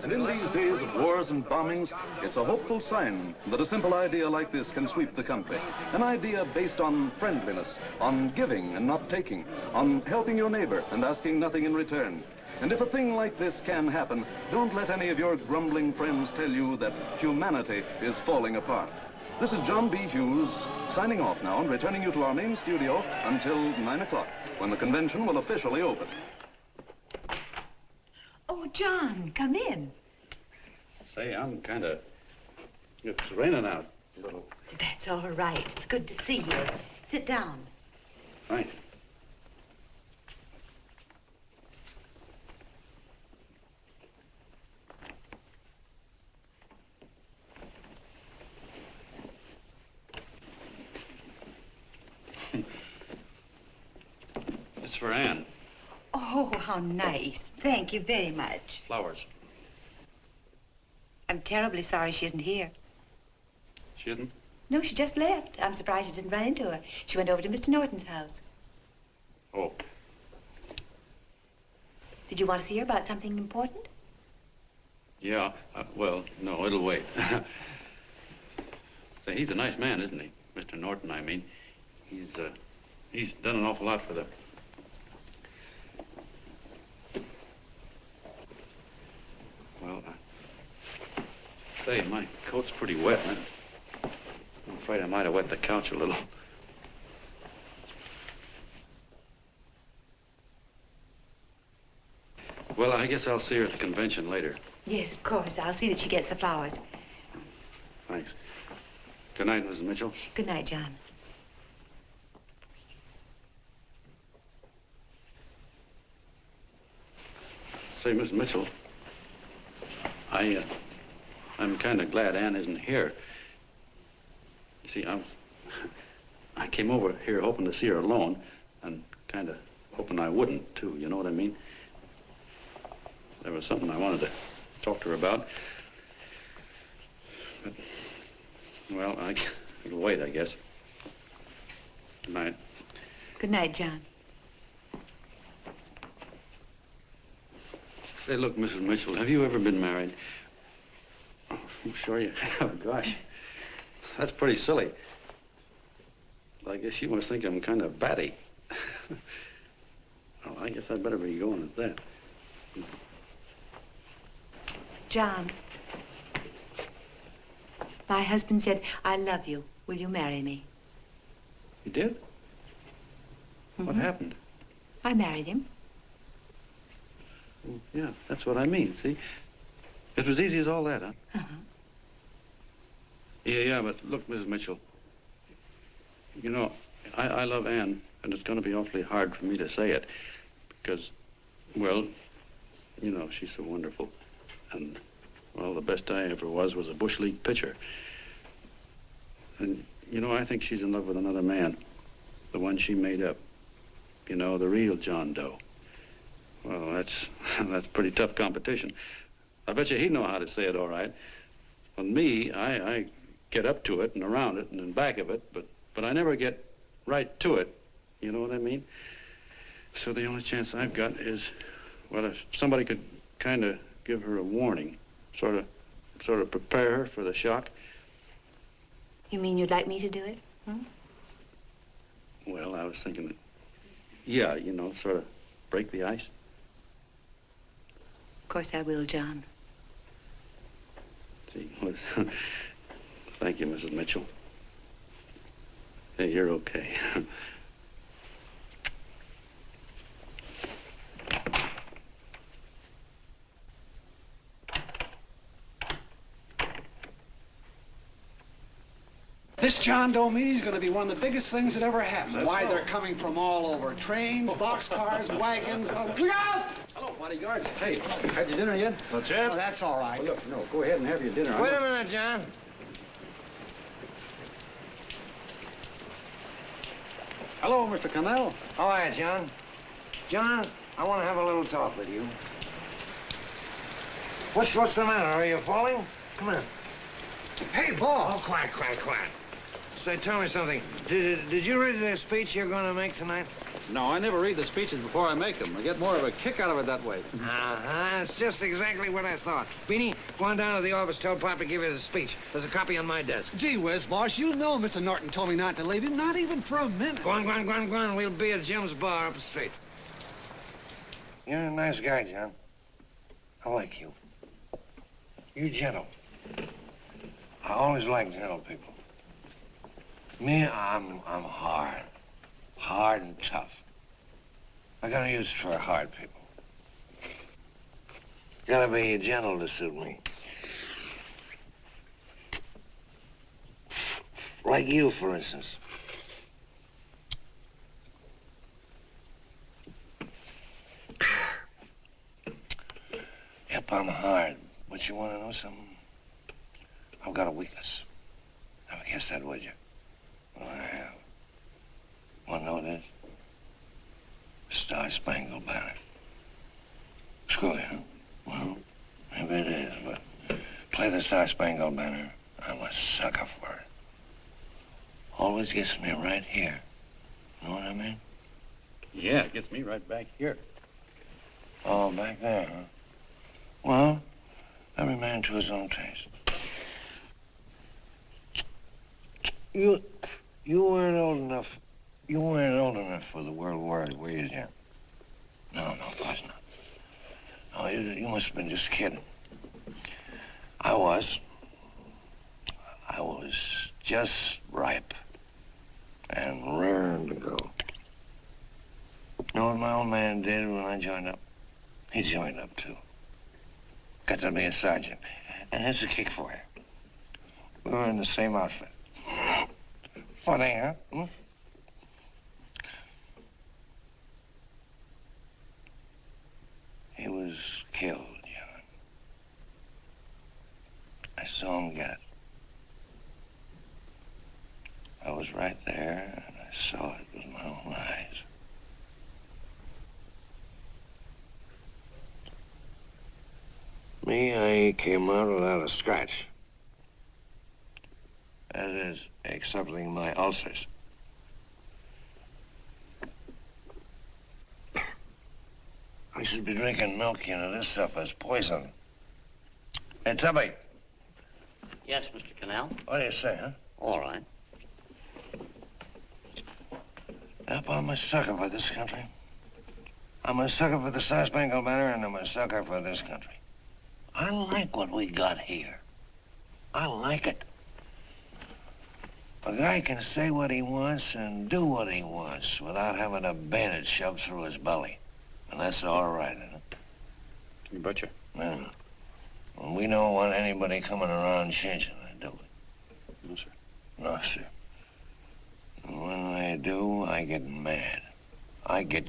Speaker 17: And in these days of wars and bombings, it's a hopeful sign that a simple idea like this can sweep the country. An idea based on friendliness, on giving and not taking, on helping your neighbor and asking nothing in return. And if a thing like this can happen, don't let any of your grumbling friends tell you that humanity is falling apart. This is John B. Hughes, signing off now and returning you to our main studio until 9 o'clock, when the convention will officially open.
Speaker 15: Oh, John, come in.
Speaker 12: Say, I'm kind of... It's raining out a little.
Speaker 15: That's all right. It's good to see you. Sit down.
Speaker 12: Thanks. It's for Anne.
Speaker 15: Oh, how nice. Thank you very much.
Speaker 12: Flowers.
Speaker 15: I'm terribly sorry she isn't here.
Speaker 12: She isn't?
Speaker 15: No, she just left. I'm surprised you didn't run into her. She went over to Mr. Norton's house.
Speaker 12: Oh.
Speaker 15: Did you want to see her about something important?
Speaker 12: Yeah, well, no, it'll wait. Say, he's a nice man, isn't he? Mr. Norton, I mean. He's done an awful lot for the... Well, say, my coat's pretty wet. I'm afraid I might have wet the couch a little. Well, I guess I'll see her at the convention later.
Speaker 15: Yes, of course. I'll see that she gets the flowers.
Speaker 12: Thanks. Good night, Mrs. Mitchell.
Speaker 15: Good night, John.
Speaker 12: Say, Miss Mitchell, I'm kind of glad Anne isn't here. You see, I came over here hoping to see her alone, and kind of hoping I wouldn't, too, you know what I mean? There was something I wanted to talk to her about. But, well, it'll wait, I guess. Good night.
Speaker 15: Good night, John.
Speaker 12: Say, look, Mrs. Mitchell, have you ever been married? Oh, I'm sure you have. Gosh, that's pretty silly. But I guess you must think I'm kind of batty. Well, I guess I'd better be going at that.
Speaker 15: John, my husband said, I love you. Will you marry me?
Speaker 12: You did? What happened?
Speaker 15: I married him.
Speaker 12: Well, yeah, that's what I mean, see? It was easy as all that, huh?
Speaker 15: Uh-huh.
Speaker 12: Yeah, but look, Mrs. Mitchell, you know, I love Ann, and it's going to be awfully hard for me to say it because, well, you know, she's so wonderful. And, well, the best I ever was a Bush League pitcher. And, you know, I think she's in love with another man, the one she made up. You know, the real John Doe. Well, that's pretty tough competition. I bet you he'd know how to say it all right. On me, I get up to it and around it and in back of it, but I never get right to it. You know what I mean? So the only chance I've got is, well, if somebody could kind of give her a warning, sort of prepare her for the shock.
Speaker 15: You mean you'd like me to do it? Hmm?
Speaker 12: Well, I was thinking that, yeah, you know, sort of break the ice.
Speaker 15: Of course I will, John.
Speaker 12: Gee, well, thank you, Mrs. Mitchell. Hey, you're okay.
Speaker 6: This John Doe meeting is going to be one of the biggest things that ever happened. Why, they're coming from all over. Trains, boxcars, wagons. Oh, look out!
Speaker 7: Hello, bodyguards. Hey, had your dinner yet?
Speaker 6: Not yet. Oh, that's all right.
Speaker 7: Well, look, no, go ahead and have your dinner.
Speaker 1: Wait a minute, John.
Speaker 12: Hello, Mr. Connell.
Speaker 1: How are you, John? John, I want to have a little talk with you. What's the matter? Are you falling? Come here.
Speaker 6: Hey, boss.
Speaker 1: Oh, quiet. Say, tell me something. Did you read the speech you're going to make tonight?
Speaker 12: No, I never read the speeches before I make them. I get more of a kick out of it that way.
Speaker 1: Uh-huh. It's just exactly what I thought. Beanie, go on down to the office, tell Pop to give you the speech. There's a copy on my desk.
Speaker 6: Gee whiz, boss, you know Mr. Norton told me not to leave him, not even for a minute.
Speaker 1: Go on. We'll be at Jim's bar up the street. You're a nice guy, John. I like you. You're gentle. I always like gentle people. Me, I'm hard. Hard and tough. I got a use for hard people. Gotta be gentle to suit me. Like you, for instance. Yep, I'm hard. But you want to know something? I've got a weakness. Never guess that, would you? Well, I have. Want to know what it is? Star-Spangled Banner. Screw you, huh? Well, maybe it is, but play the Star-Spangled Banner. I'm a sucker for it. Always gets me right here. Know what I mean?
Speaker 12: Yeah, it gets me right back here.
Speaker 1: Oh, back there, huh? Well, every man to his own taste. You weren't old enough. You weren't old enough for the World War, were you, Jim? No, of course not. No, you must have been just kidding. I was. I was just ripe and raring to go. You know what my old man did when I joined up? He joined up, too. Got to be a sergeant. And here's a kick for you. We were in the same outfit. Funny, huh? Hmm? He was killed, John. I saw him get it. I was right there, and I saw it with my own eyes. Me, I came out without a scratch. That is, excepting my ulcers. I should be drinking milk, you know. This stuff is poison. Hey, Tubby.
Speaker 16: Yes, Mr. Connell?
Speaker 1: What do you say, huh?
Speaker 16: All right.
Speaker 1: Yep, I'm a sucker for this country. I'm a sucker for the Star-Spangled Banner, and I'm a sucker for this country. I like what we got here. I like it. A guy can say what he wants and do what he wants without having a bayonet shoved through his belly. And that's all right, isn't it?
Speaker 12: You betcha.
Speaker 1: Yeah. Well, we don't want anybody coming around changing it, do we?
Speaker 12: No, sir.
Speaker 1: No, sir. And when they do, I get mad. I get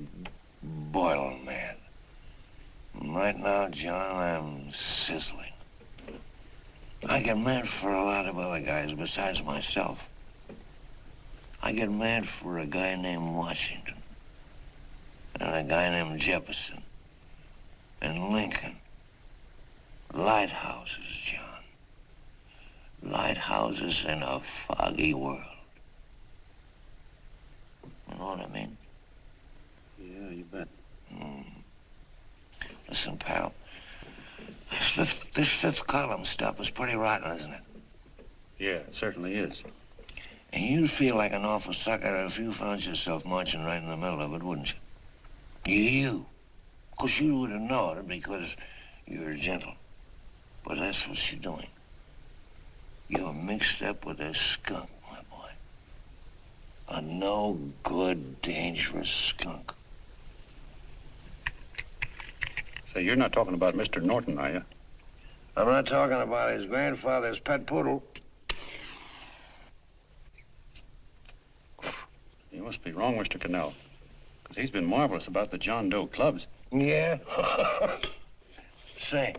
Speaker 1: boiling mad. And right now, John, I'm sizzling. I get mad for a lot of other guys besides myself. I get mad for a guy named Washington, and a guy named Jefferson, and Lincoln. Lighthouses, John. Lighthouses in a foggy world. You know what I mean?
Speaker 12: Yeah, you bet.
Speaker 1: Listen, pal. This fifth column stuff is pretty rotten, isn't it?
Speaker 12: Yeah, it certainly is.
Speaker 1: And you'd feel like an awful sucker if you found yourself marching right in the middle of it, wouldn't you? You. Of course, you would have known it because you're gentle. But that's what you're doing. You're mixed up with a skunk, my boy. A no-good, dangerous skunk.
Speaker 12: Say, you're not talking about Mr. Norton, are you?
Speaker 1: I'm not talking about his grandfather's pet poodle.
Speaker 12: You must be wrong, Mr. Cannell. Because he's been marvelous about the John Doe clubs.
Speaker 1: Yeah? Say,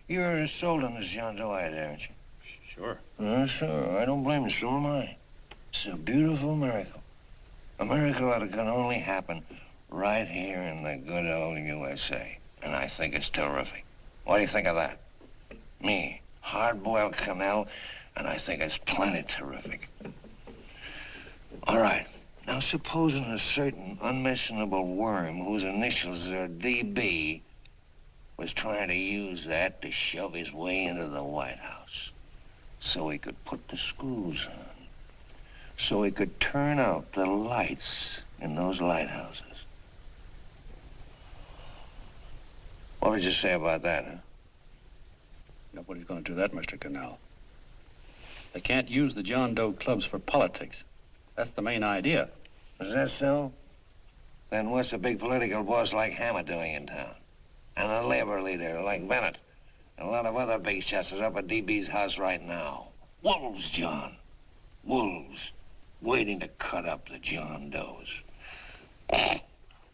Speaker 1: you're sold on this John Doe idea, aren't you?
Speaker 12: Sure.
Speaker 1: Sure. I don't blame you. So am I. It's a beautiful miracle. A miracle that can only happen right here in the good old USA. And I think it's terrific. What do you think of that? Me, hard-boiled Cannell, and I think it's plenty terrific. All right. Now, supposing a certain unmentionable worm whose initials are DB was trying to use that to shove his way into the White House so he could put the screws on, so he could turn out the lights in those lighthouses. What would you say about that, huh?
Speaker 12: Nobody's going to do that, Mr. Cannell. They can't use the John Doe clubs for politics. That's the main idea.
Speaker 1: Is that so? Then what's a big political boss like Hammett doing in town? And a labor leader like Bennett? And a lot of other big shots are up at DB's house right now. Wolves, John. Wolves. Waiting to cut up the John Does.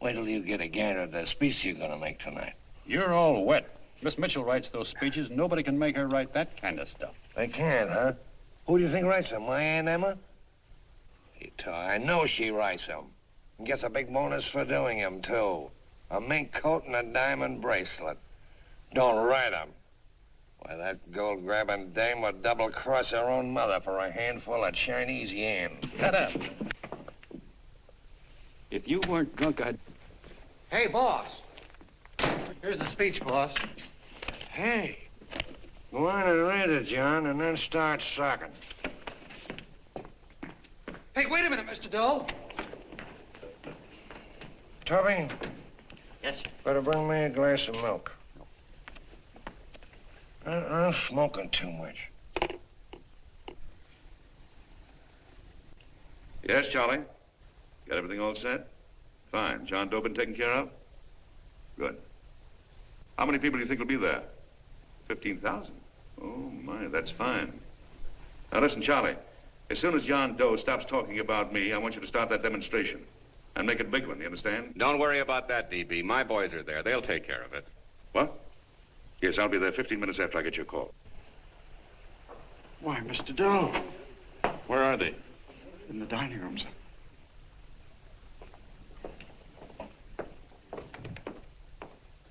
Speaker 1: Wait till you get a gander at the speech you're gonna make tonight.
Speaker 12: You're all wet. Miss Mitchell writes those speeches. Nobody can make her write that kind of stuff.
Speaker 1: They can't, huh? Who do you think writes them? My Aunt Emma? I know she writes them. And gets a big bonus for doing them, too. A mink coat and a diamond bracelet. Don't write them. Why, that gold-grabbing dame would double-cross her own mother for a handful of Chinese yen.
Speaker 12: Shut up. If you weren't drunk, I'd...
Speaker 6: Hey, boss. Here's the speech, boss.
Speaker 1: Hey. Go on and read it, John, and then start sucking.
Speaker 6: Hey, wait a minute, Mr. Doe.
Speaker 1: Tubby?
Speaker 16: Yes, sir.
Speaker 1: Better bring me a glass of milk. I'm smoking too much.
Speaker 14: Yes, Charlie? Got everything all set? Fine. John Doe been taken care of? Good. How many people do you think will be there? 15,000? Oh, my, that's fine. Now, listen, Charlie. As soon as John Doe stops talking about me, I want you to start that demonstration. And make it a big one, you understand?
Speaker 19: Don't worry about that, DB. My boys are there. They'll take care of it.
Speaker 14: What? Yes, I'll be there 15 minutes after I get your call.
Speaker 6: Why, Mr. Doe.
Speaker 14: Where are they?
Speaker 6: In the dining room, sir.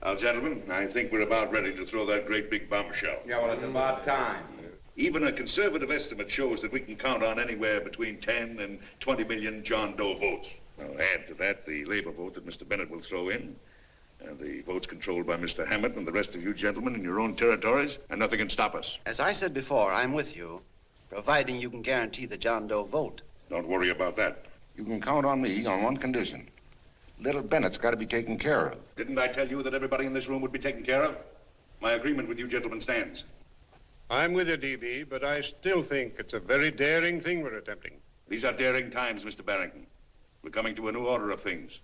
Speaker 14: Now, gentlemen, I think we're about ready to throw that great big bombshell.
Speaker 8: Yeah, well, it's about time.
Speaker 14: Even a conservative estimate shows that we can count on anywhere between 10 and 20 million John Doe votes. Now, add to that the labor vote that Mr. Bennett will throw in, and the votes controlled by Mr. Hammett and the rest of you gentlemen in your own territories, and nothing can stop us.
Speaker 8: As I said before, I'm with you, providing you can guarantee the John Doe vote.
Speaker 14: Don't worry about that.
Speaker 20: You can count on me on one condition. Little Bennett's got to be taken care of.
Speaker 14: Didn't I tell you that everybody in this room would be taken care of? My agreement with you gentlemen stands.
Speaker 11: I'm with you, DB, but I still think it's a very daring thing we're attempting.
Speaker 14: These are daring times, Mr. Barrington. We're coming to a new order of things.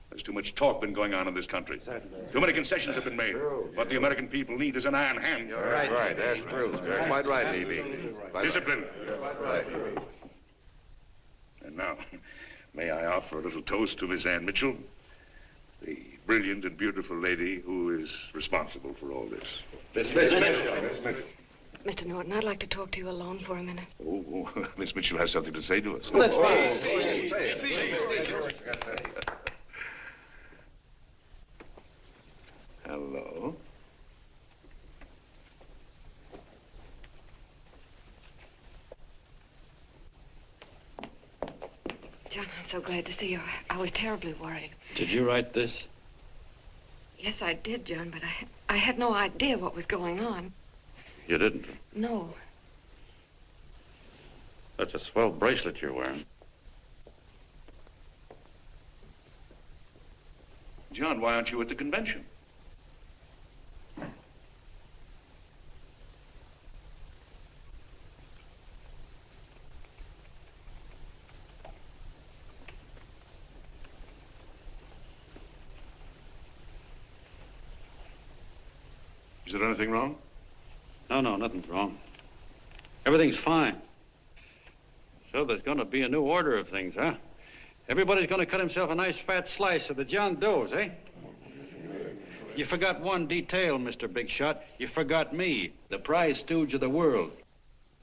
Speaker 14: There's too much talk been going on in this country. Too many concessions have been made. What the American people need is an iron hand.
Speaker 20: You're right. That's true. You're quite right, E.B.
Speaker 14: Discipline. Right. And now, may I offer a little toast to Miss Ann Mitchell, the brilliant and beautiful lady who is responsible for all this. Miss Mitchell.
Speaker 2: Mr. Norton, I'd like to talk to you alone for a minute.
Speaker 14: Oh, Miss Mitchell has something to say to us.
Speaker 2: That's fine.
Speaker 14: Hello.
Speaker 2: John, I'm so glad to see you. I was terribly worried.
Speaker 12: Did you write this?
Speaker 2: Yes, I did, John, but I had no idea what was going on.
Speaker 12: You didn't?
Speaker 2: No.
Speaker 12: That's a swell bracelet you're wearing.
Speaker 14: John, why aren't you at the convention? Is there anything wrong?
Speaker 12: No, nothing's wrong. Everything's fine. So there's going to be a new order of things, huh? Everybody's going to cut himself a nice fat slice of the John Does, eh? You forgot one detail, Mr. Big Shot. You forgot me, the prize stooge of the world.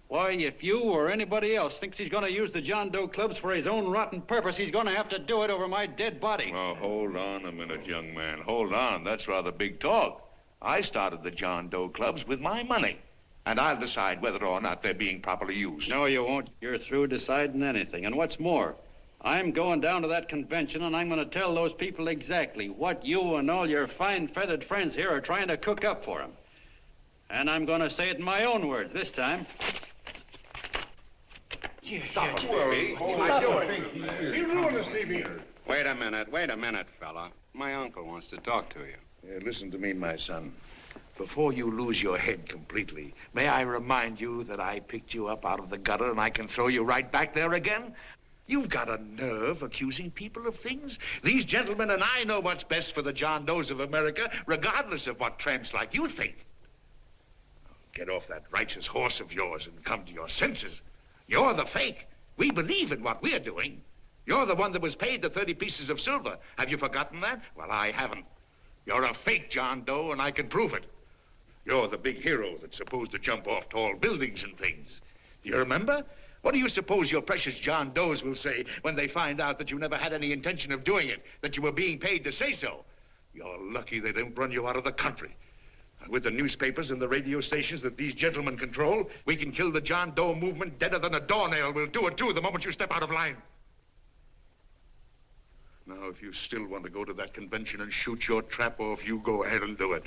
Speaker 12: Why, if you or anybody else thinks he's going to use the John Doe clubs for his own rotten purpose, he's going to have to do it over my dead body.
Speaker 14: Oh, hold on a minute, young man. Hold on. That's rather big talk. I started the John Doe clubs with my money, and I'll decide whether or not they're being properly used.
Speaker 12: No, you won't. You're through deciding anything. And what's more, I'm going down to that convention, and I'm going to tell those people exactly what you and all your fine-feathered friends here are trying to cook up for them. And I'm going to say it in my own words this time.
Speaker 14: Stop him, baby.
Speaker 11: You ruined us, D.B.
Speaker 19: Wait a minute, fella. My uncle wants to talk to you.
Speaker 14: Listen to me, my son. Before you lose your head completely, may I remind you that I picked you up out of the gutter and I can throw you right back there again? You've got a nerve accusing people of things. These gentlemen and I know what's best for the John Does of America, regardless of what tramps like you think. Get off that righteous horse of yours and come to your senses. You're the fake. We believe in what we're doing. You're the one that was paid the 30 pieces of silver. Have you forgotten that? Well, I haven't. You're a fake John Doe, and I can prove it. You're the big hero that's supposed to jump off tall buildings and things. Do you remember? What do you suppose your precious John Does will say when they find out that you never had any intention of doing it, that you were being paid to say so? You're lucky they don't run you out of the country. With the newspapers and the radio stations that these gentlemen control, we can kill the John Doe movement deader than a doornail. We'll do it, too, the moment you step out of line. Now, if you still want to go to that convention and shoot your trap off, you go ahead and do it.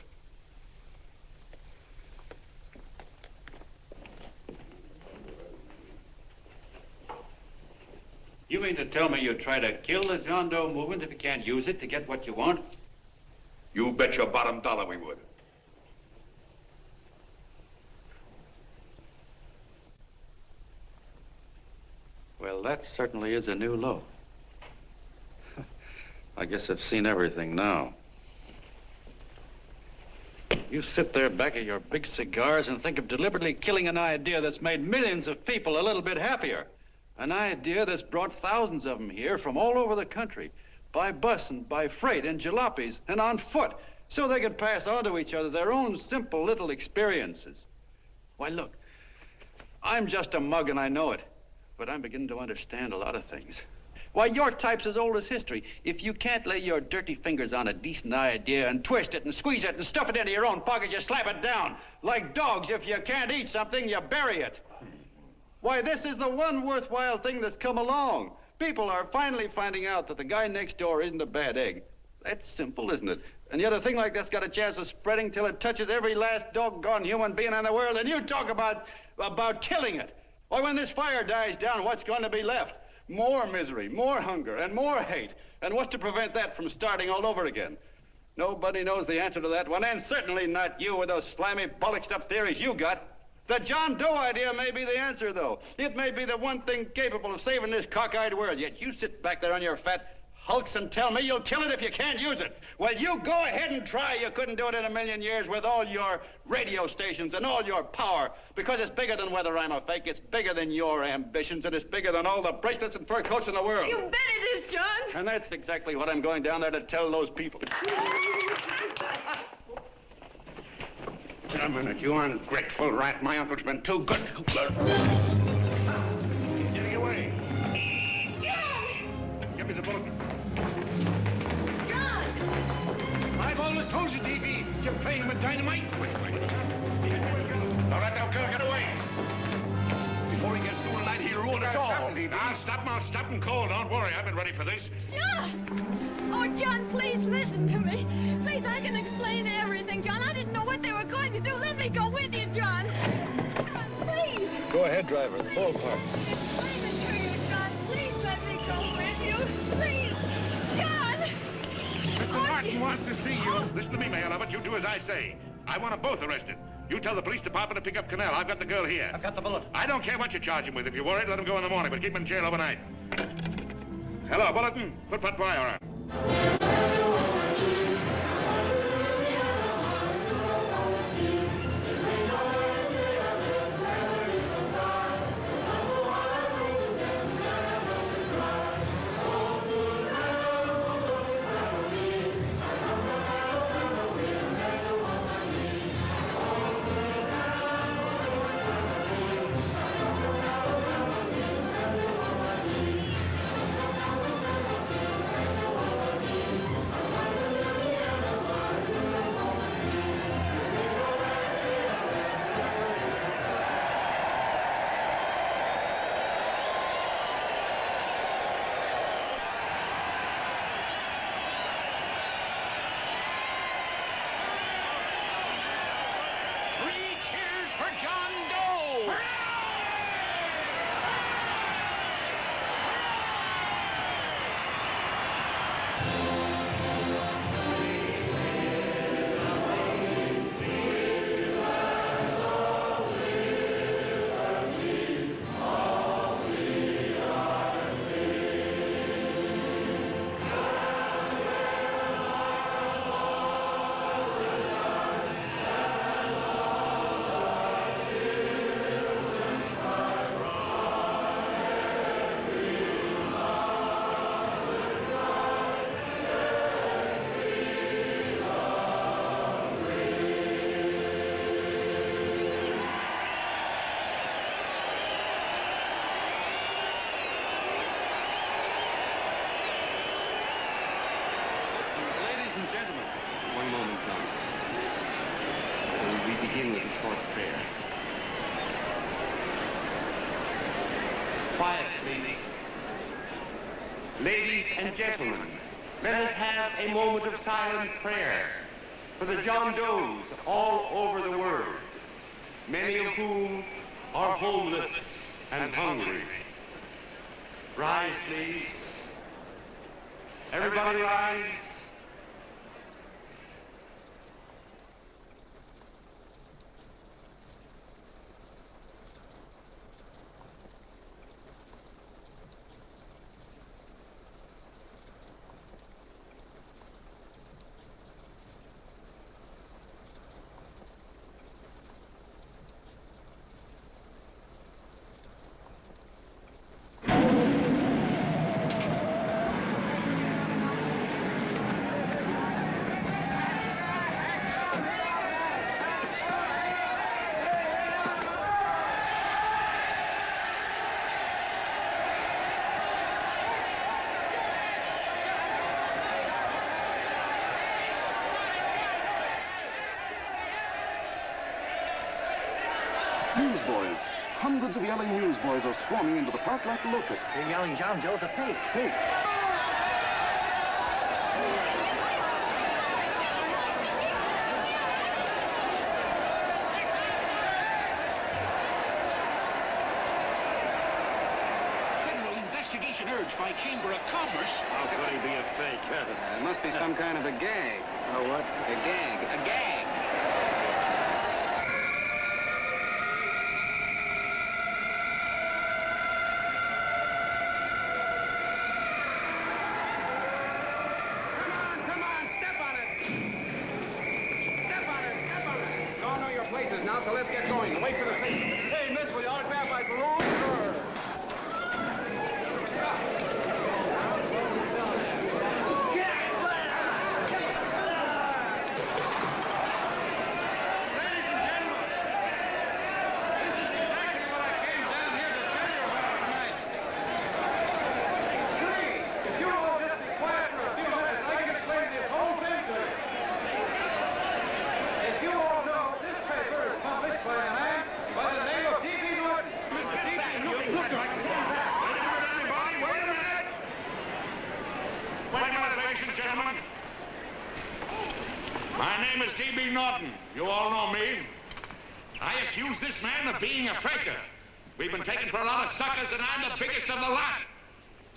Speaker 12: You mean to tell me you'd try to kill the John Doe movement if you can't use it to get what you want?
Speaker 14: You bet your bottom dollar we would.
Speaker 12: Well, that certainly is a new low. I guess I've seen everything now. You sit there back of your big cigars and think of deliberately killing an idea that's made millions of people a little bit happier. An idea that's brought thousands of them here from all over the country, by bus and by freight and jalopies and on foot, so they could pass on to each other their own simple little experiences. Why, look, I'm just a mug and I know it, but I'm beginning to understand a lot of things. Why, your type's as old as history. If you can't lay your dirty fingers on a decent idea and twist it and squeeze it and stuff it into your own pocket, you slap it down. Like dogs, if you can't eat something, you bury it. Why, this is the one worthwhile thing that's come along. People are finally finding out that the guy next door isn't a bad egg. That's simple, isn't it? And yet a thing like that's got a chance of spreading till it touches every last doggone human being in the world, and you talk about killing it. Why, when this fire dies down, what's going to be left? More misery, more hunger, and more hate. And what's to prevent that from starting all over again? Nobody knows the answer to that one, and certainly not you with those slimy, bollocksed up theories you got.
Speaker 7: The John Doe idea may be the answer, though. It may be the one thing capable of saving this cockeyed world. Yet you sit back there on your fat hulks and tell me you'll kill it if you can't use it. Well, you go ahead and try. You couldn't do it in a million years with all your radio stations and all your power. Because it's bigger than whether I'm a fake. It's bigger than your ambitions, and it's bigger than all the bracelets and fur coats in the world.
Speaker 10: You bet it is, John.
Speaker 7: And that's exactly what I'm going down there to tell those people.
Speaker 14: Wait a minute, you ungrateful rat. My uncle's been too good. Getting away. Give me the bullet.
Speaker 10: John!
Speaker 14: I've always told you, D.B., you're playing with dynamite. Which way? All right, now, girl, get away. Before he gets through tonight, he'll ruin us all. Now, stop him cold. Don't worry, I've been ready for this.
Speaker 10: John! Oh, John, please listen to me. Please, I can explain everything, John. I didn't know what they were going to do. Let me go with you, John. John, please.
Speaker 12: Go ahead, driver. The ballpark.
Speaker 10: Explain it to you, John. Please let me go with you. Please. John!
Speaker 14: Mr. Martin wants to see you. Listen to me, Mayor Lovett. You do as I say. I want them both arrested. You tell the police department to pick up Cannell. I've got the girl here.
Speaker 6: I've got the bullet.
Speaker 14: I don't care what you charge him with. If you're worried, let him go in the morning, but keep him in jail overnight. Hello, Bulletin. Put that wire on.
Speaker 3: Gentlemen, one moment, John. We begin with a short prayer. Quiet, please. Ladies and gentlemen, let us have a moment of silent prayer for the John Does all over the world, many of whom are homeless and hungry. Rise, please. Everybody rise.
Speaker 17: Newsboys. Hundreds of yelling newsboys are swarming into the park like locusts.
Speaker 6: They're yelling John Doe's a fake.
Speaker 17: Fake.
Speaker 11: Federal investigation urged by Chamber of Commerce.
Speaker 1: How could he be a fake?
Speaker 4: It must be some kind of a gag.
Speaker 1: A what?
Speaker 4: A gag. A gag. business now, so let's get going. Wait for the paper. Hey, miss, will you autograph my balloon? Sure.
Speaker 14: Gentlemen, my name is D.B. Norton. You all know me. I accuse this man of being a faker. We've been taken for a lot of suckers, and I'm the biggest of the lot.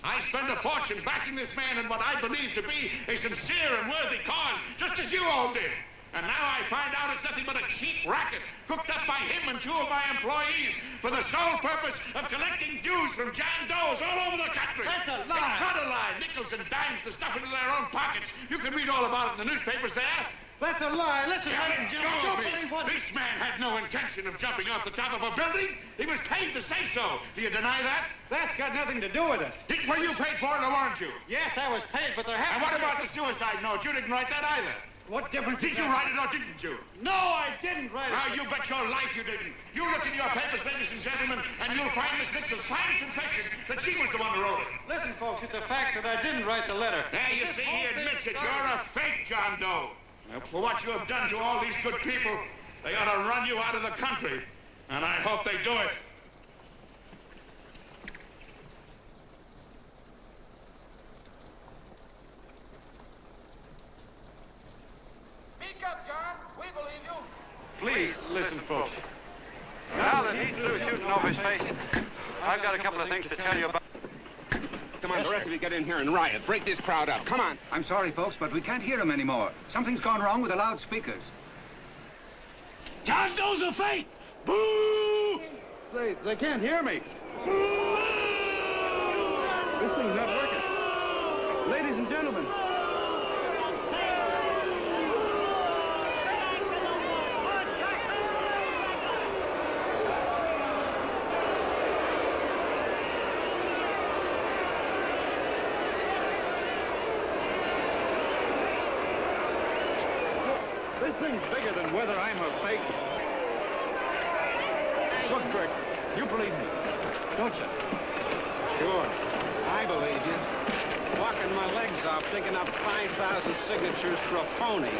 Speaker 14: I spent a fortune backing this man in what I believe to be a sincere and worthy cause, just as you all did. And now I find out it's nothing but a cheap racket cooked up by him and two of my employees for the sole purpose of collecting dues from John Does all over the country.
Speaker 6: That's a lie.
Speaker 14: It's not a lie. Nickels and dimes to stuff into their own pockets. You can read all about it in the newspapers there.
Speaker 6: That's a lie. Listen,
Speaker 14: Let
Speaker 6: ladies and
Speaker 14: go
Speaker 6: gentlemen,
Speaker 14: of
Speaker 6: don't
Speaker 14: me.
Speaker 6: believe what...
Speaker 14: This man had no intention of jumping off the top of a building. He was paid to say so. Do you deny that?
Speaker 6: That's got nothing to do with it.
Speaker 14: Were you paid for it or weren't you?
Speaker 6: Yes, I was paid, but there
Speaker 14: And
Speaker 6: happened...
Speaker 14: what about the suicide note? You didn't write that either.
Speaker 6: What difference
Speaker 14: Did you write it or didn't you?
Speaker 6: No, I didn't write it.
Speaker 14: Now, you bet your life you didn't. You look in your papers, ladies and gentlemen, and you'll find Miss Nixon's signed confession that she was the one who wrote it.
Speaker 6: Listen, folks, it's a fact that I didn't write the letter.
Speaker 14: There, you see, he admits it. You're a fake John Doe. For what you have done to all these good people, they ought to run you out of the country. And I hope they do it.
Speaker 5: Speak up, John. We believe you.
Speaker 12: Please, listen, folks. Now that he's through shooting over his face, I've got a couple of things to tell you about.
Speaker 4: Come on, the rest of you get in here and riot. Break this crowd up. Come on.
Speaker 8: I'm sorry, folks, but we can't hear him anymore. Something's gone wrong with the loudspeakers.
Speaker 11: John Doe's a fake! Boo!
Speaker 7: They can't hear me. This thing's not working. Ladies and gentlemen. This thing's bigger than whether I'm a fake. Look, Greg, you believe me, don't you?
Speaker 4: Sure. I believe you. Walking my legs off, thinking up 5,000 signatures for a phony.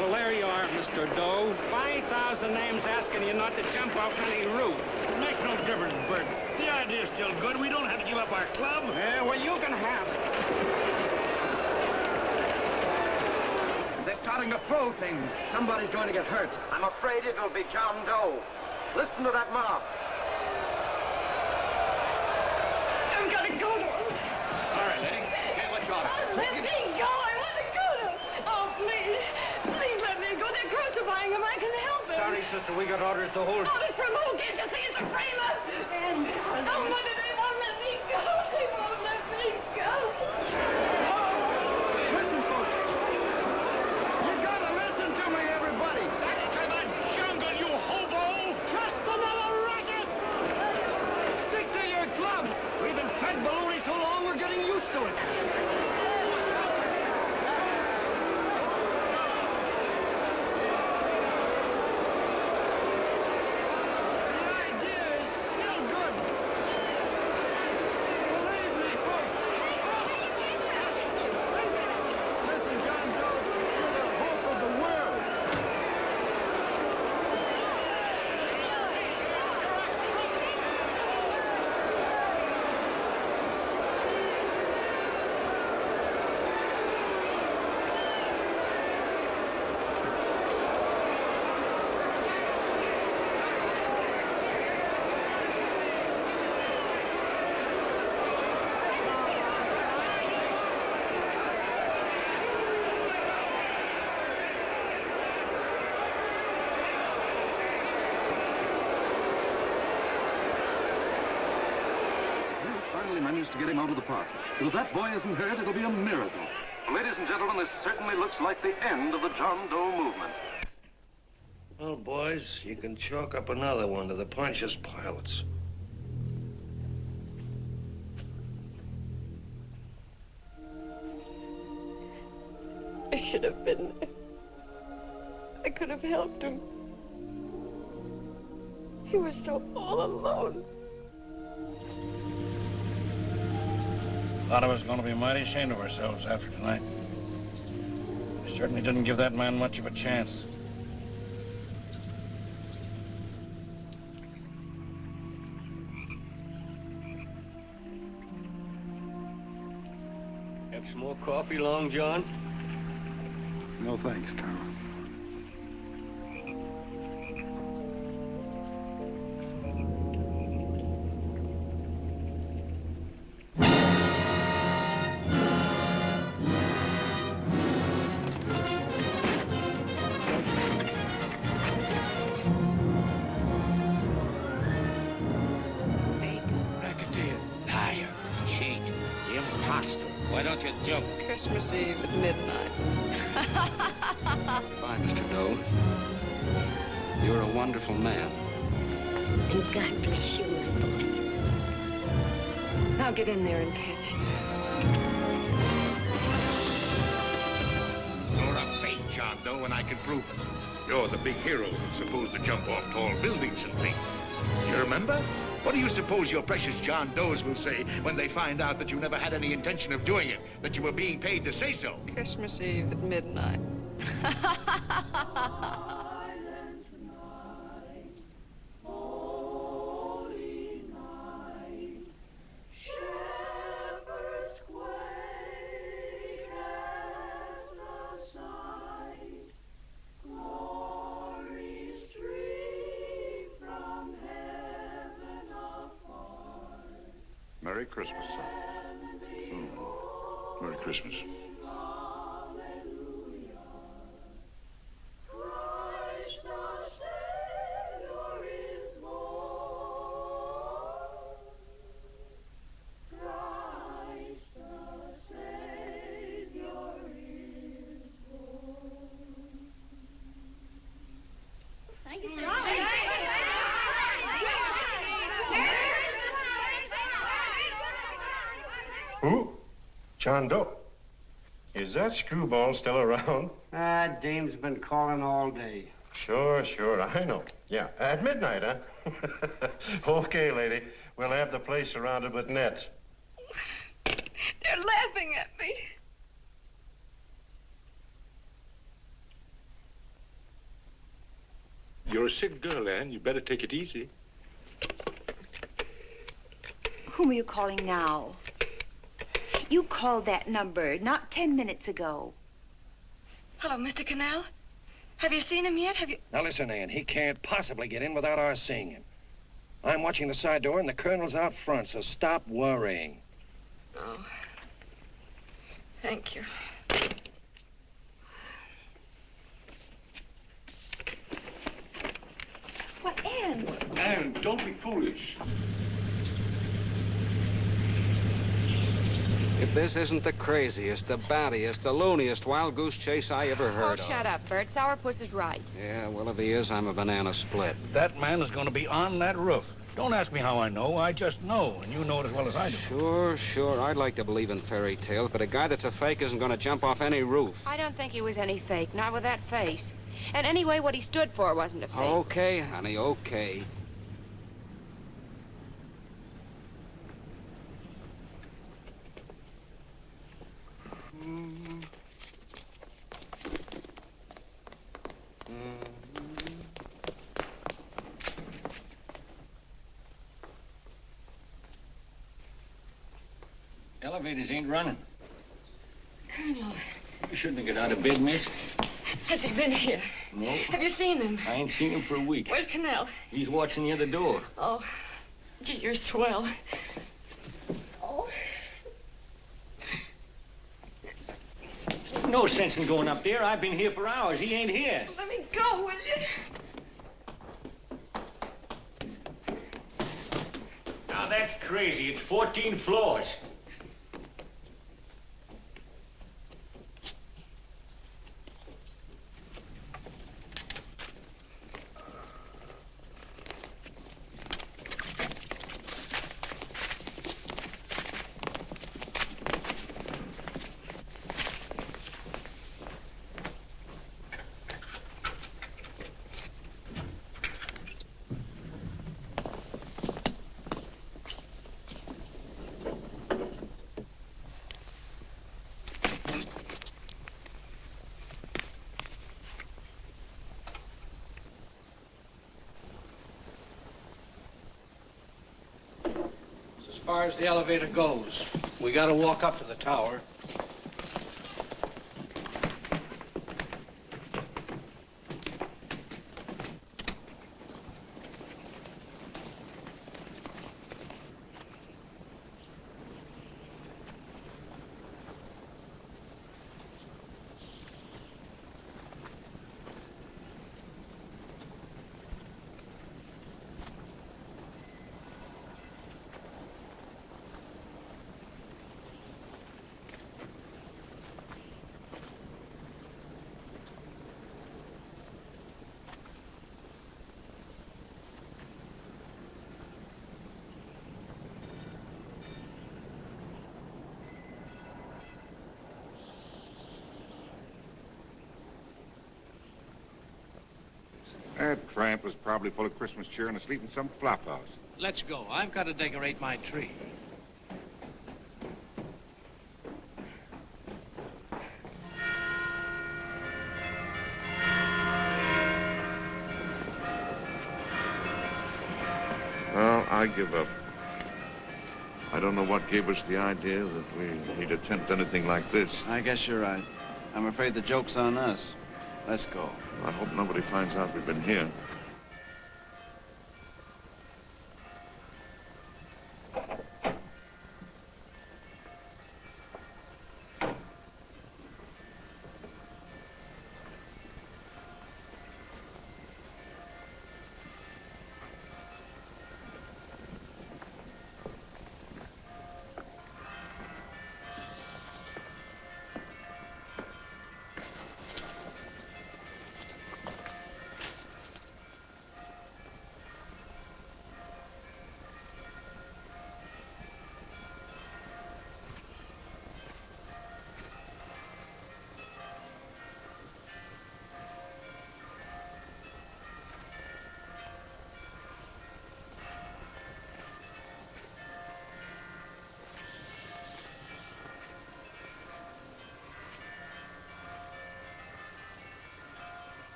Speaker 4: Well, there you are, Mr. Doe. 5,000 names asking you not to jump off any roof.
Speaker 11: It makes no difference, Bert. The idea's still good. We don't have to give up our club.
Speaker 4: Yeah, well, you can have it.
Speaker 8: They're starting to throw things. Somebody's going to get hurt.
Speaker 19: I'm afraid it'll be John Doe. Listen to that mob.
Speaker 2: I've got to go to him.
Speaker 11: All right, lady. Hey, let you out.
Speaker 2: Let me go. I want to go to him. Oh, please. Please let me go. They're crucifying him. I can help him.
Speaker 6: Sorry, sister, we got orders to hold...
Speaker 2: Orders from who? Can't you see it's a framer? And oh, mother, they won't let me go. They won't let me go.
Speaker 7: Listen, folks. You gotta listen to me, everybody.
Speaker 11: Back to the jungle, you hobo!
Speaker 7: Just another racket. Stick to your clubs. We've been fed baloney so long, we're getting used to it. The idea is still good. Believe me, folks. Listen, John Doe, you're the hope of the world.
Speaker 17: He's finally managed to get him out of the park. But if that boy isn't hurt, it'll be a miracle. Ladies and gentlemen, this certainly looks like the end of the John Doe movement.
Speaker 1: Well, boys, you can chalk up another one to the Pontius pilots.
Speaker 19: I should have been there. I could have helped him. He was so all alone.
Speaker 12: A lot of us are going to be mighty ashamed of ourselves after tonight. We certainly didn't give that man much of a chance.
Speaker 13: Have some more coffee, Long John?
Speaker 20: No thanks, Carl.
Speaker 1: Why don't you jump?
Speaker 19: Christmas Eve at midnight.
Speaker 8: Bye, Mr. Doe. You're a wonderful man.
Speaker 19: And God bless you, my boy. Now get in there and catch.
Speaker 14: You're a fake John Doe, and I can prove it. You're the big hero who's supposed to jump off tall buildings and things. Do you remember? What do you suppose your precious John Does will say when they find out that you never had any intention of doing it, that you were being paid to say so?
Speaker 19: Christmas Eve at midnight.
Speaker 14: Merry Christmas, son. Merry Christmas.
Speaker 2: Thank you, sir.
Speaker 6: Who? John Doe. Is that screwball still around?
Speaker 4: Dame's been calling all day.
Speaker 6: Sure, I know. Yeah, at midnight, huh? Okay, lady. We'll have the place surrounded with nets.
Speaker 19: They're laughing at me.
Speaker 20: You're a sick girl, Anne. You better take it easy.
Speaker 15: Whom are you calling now? You called that number not 10 minutes ago.
Speaker 19: Hello, Mr. Canal. Have you seen him yet? Have you...
Speaker 9: Now listen, Ann, he can't possibly get in without our seeing him. I'm watching the side door and the colonel's out front, so stop worrying.
Speaker 19: Oh. Thank you.
Speaker 15: What, Ann?
Speaker 20: Anne, don't be foolish.
Speaker 8: If this isn't the craziest, the battiest, the looniest wild goose chase I ever heard of.
Speaker 17: Oh, shut up, Bert. Sourpuss is right.
Speaker 8: Yeah, well, if he is, I'm a banana split.
Speaker 12: That man is going to be on that roof. Don't ask me how I know. I just know, and you know it as well as I do.
Speaker 8: Sure. I'd like to believe in fairy tales, but a guy that's a fake isn't going to jump off any roof.
Speaker 17: I don't think he was any fake, not with that face. And anyway, what he stood for wasn't a fake.
Speaker 8: Okay, honey, okay.
Speaker 13: Elevators ain't running.
Speaker 2: Colonel,
Speaker 13: You shouldn't have got out of bed, miss.
Speaker 2: has he been here?
Speaker 13: No,
Speaker 2: Have you seen him?
Speaker 13: I ain't seen him for a week.
Speaker 2: Where's Canal?
Speaker 13: He's watching the other door.
Speaker 2: Oh, gee, you're swell. Oh.
Speaker 13: No sense in going up there. I've been here for hours. He ain't here.
Speaker 2: Let me go, will you?
Speaker 13: Now, that's crazy. It's 14 floors.
Speaker 9: far as the elevator goes. We gotta walk up to the tower.
Speaker 20: That tramp was probably full of Christmas cheer and asleep in some flop house.
Speaker 9: Let's go. I've got to decorate my tree.
Speaker 20: Well, I give up. I don't know what gave us the idea that we'd attempt anything like this.
Speaker 3: I guess you're right. I'm afraid the joke's on us. Let's go.
Speaker 20: I hope nobody finds out we've been here.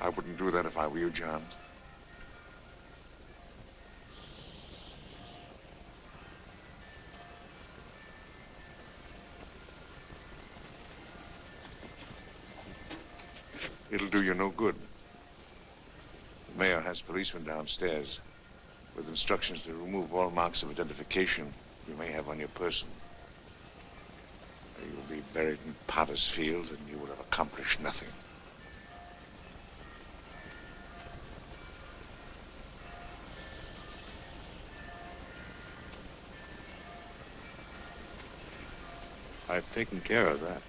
Speaker 20: I wouldn't do that if I were you, John. It'll do you no good. The mayor has policemen downstairs with instructions to remove all marks of identification you may have on your person. You'll be buried in Potter's Field and you will have accomplished nothing.
Speaker 12: I've taken care of that.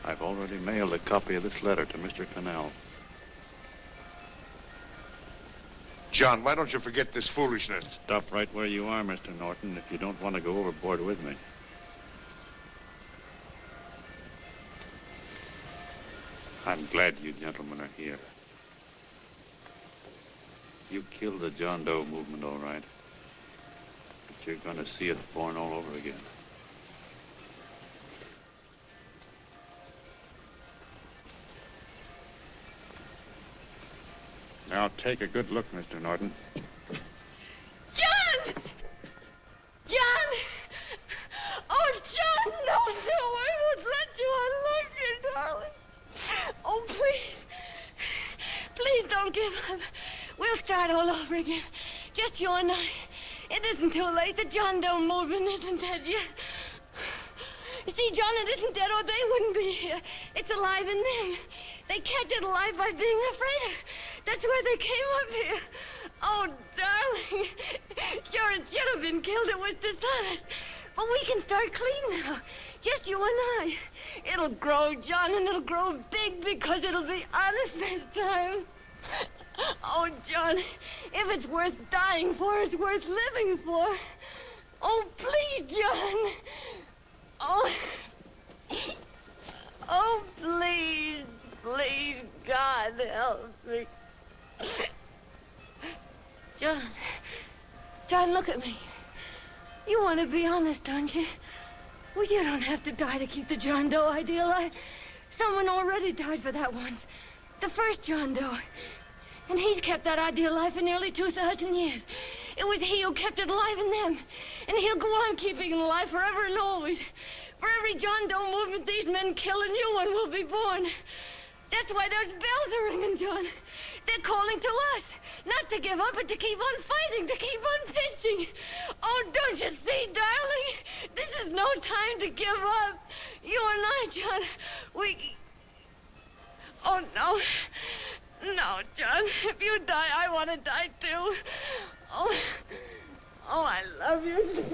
Speaker 12: I've already mailed a copy of this letter to Mr. Connell.
Speaker 20: John, why don't you forget this foolishness?
Speaker 12: Stop right where you are, Mr. Norton, if you don't want to go overboard with me. I'm glad you gentlemen are here. You killed the John Doe movement, all right. But you're going to see it born all over again. Now, take a good look, Mr. Norton.
Speaker 2: John! John! Oh, John, no, I won't let you. I love you, darling. Oh, please. Please don't give up. We'll start all over again. Just you and I. It isn't too late. The John Doe movement isn't dead yet. You see, John, it isn't dead or they wouldn't be here. It's alive in them. They kept it alive by being afraid of. That's why they came up here. Oh, darling. Sure, it should have been killed. It was dishonest. But we can start clean now. Just you and I. It'll grow, John, and it'll grow big because it'll be honest this time. Oh, John, if it's worth dying for, it's worth living for. Oh, please, John. Oh. Oh, please, please, God, help me. John, look at me. You want to be honest, don't you? Well, you don't have to die to keep the John Doe idea alive. Someone already died for that once. The first John Doe. And he's kept that idea alive for nearly 2,000 years. It was he who kept it alive in them. And he'll go on keeping it alive forever and always. For every John Doe movement these men kill, a new one will be born. That's why those bells are ringing, John. They're calling to us. Not to give up, but to keep on fighting, to keep on pitching. Oh, don't you see, darling? This is no time to give up. You and I, John, we... Oh, no. No, John. If you die, I want to die, too. Oh, I love you.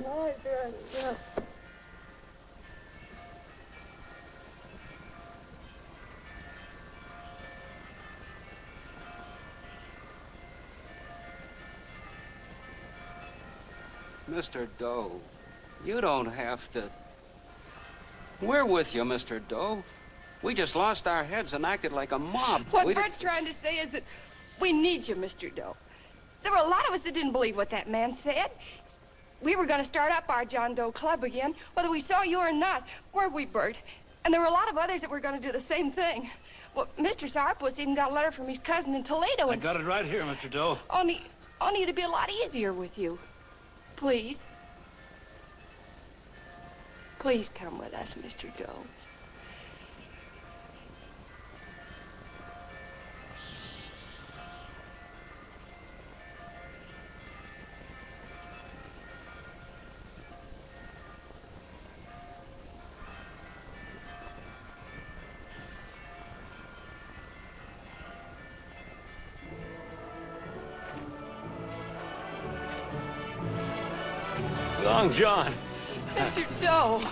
Speaker 2: Oh, John.
Speaker 8: Mr. Doe, you don't have to. We're with you, Mr. Doe. We just lost our heads and acted like a mob.
Speaker 10: What Bert's trying to say is that we need you, Mr. Doe. There were a lot of us that didn't believe what that man said. We were going to start up our John Doe Club again, whether we saw you or not. Weren't we, Bert? And there were a lot of others that were going to do the same thing. Well, Mr. Sourpuss even got a letter from his cousin in Toledo.
Speaker 11: I got it right here, Mr. Doe.
Speaker 10: Only it'd be a lot easier with you. Please. Please come with us, Mr. Doe.
Speaker 13: Long John.
Speaker 10: Mr. Doe.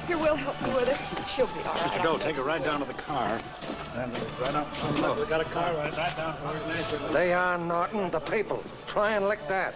Speaker 10: Here, we'll help you with it. She'll be all right.
Speaker 11: Mr. Doe, take her right down to the car. And right up. Look, we got a car right down to her.
Speaker 9: They are, Norton, the people. Try and lick that.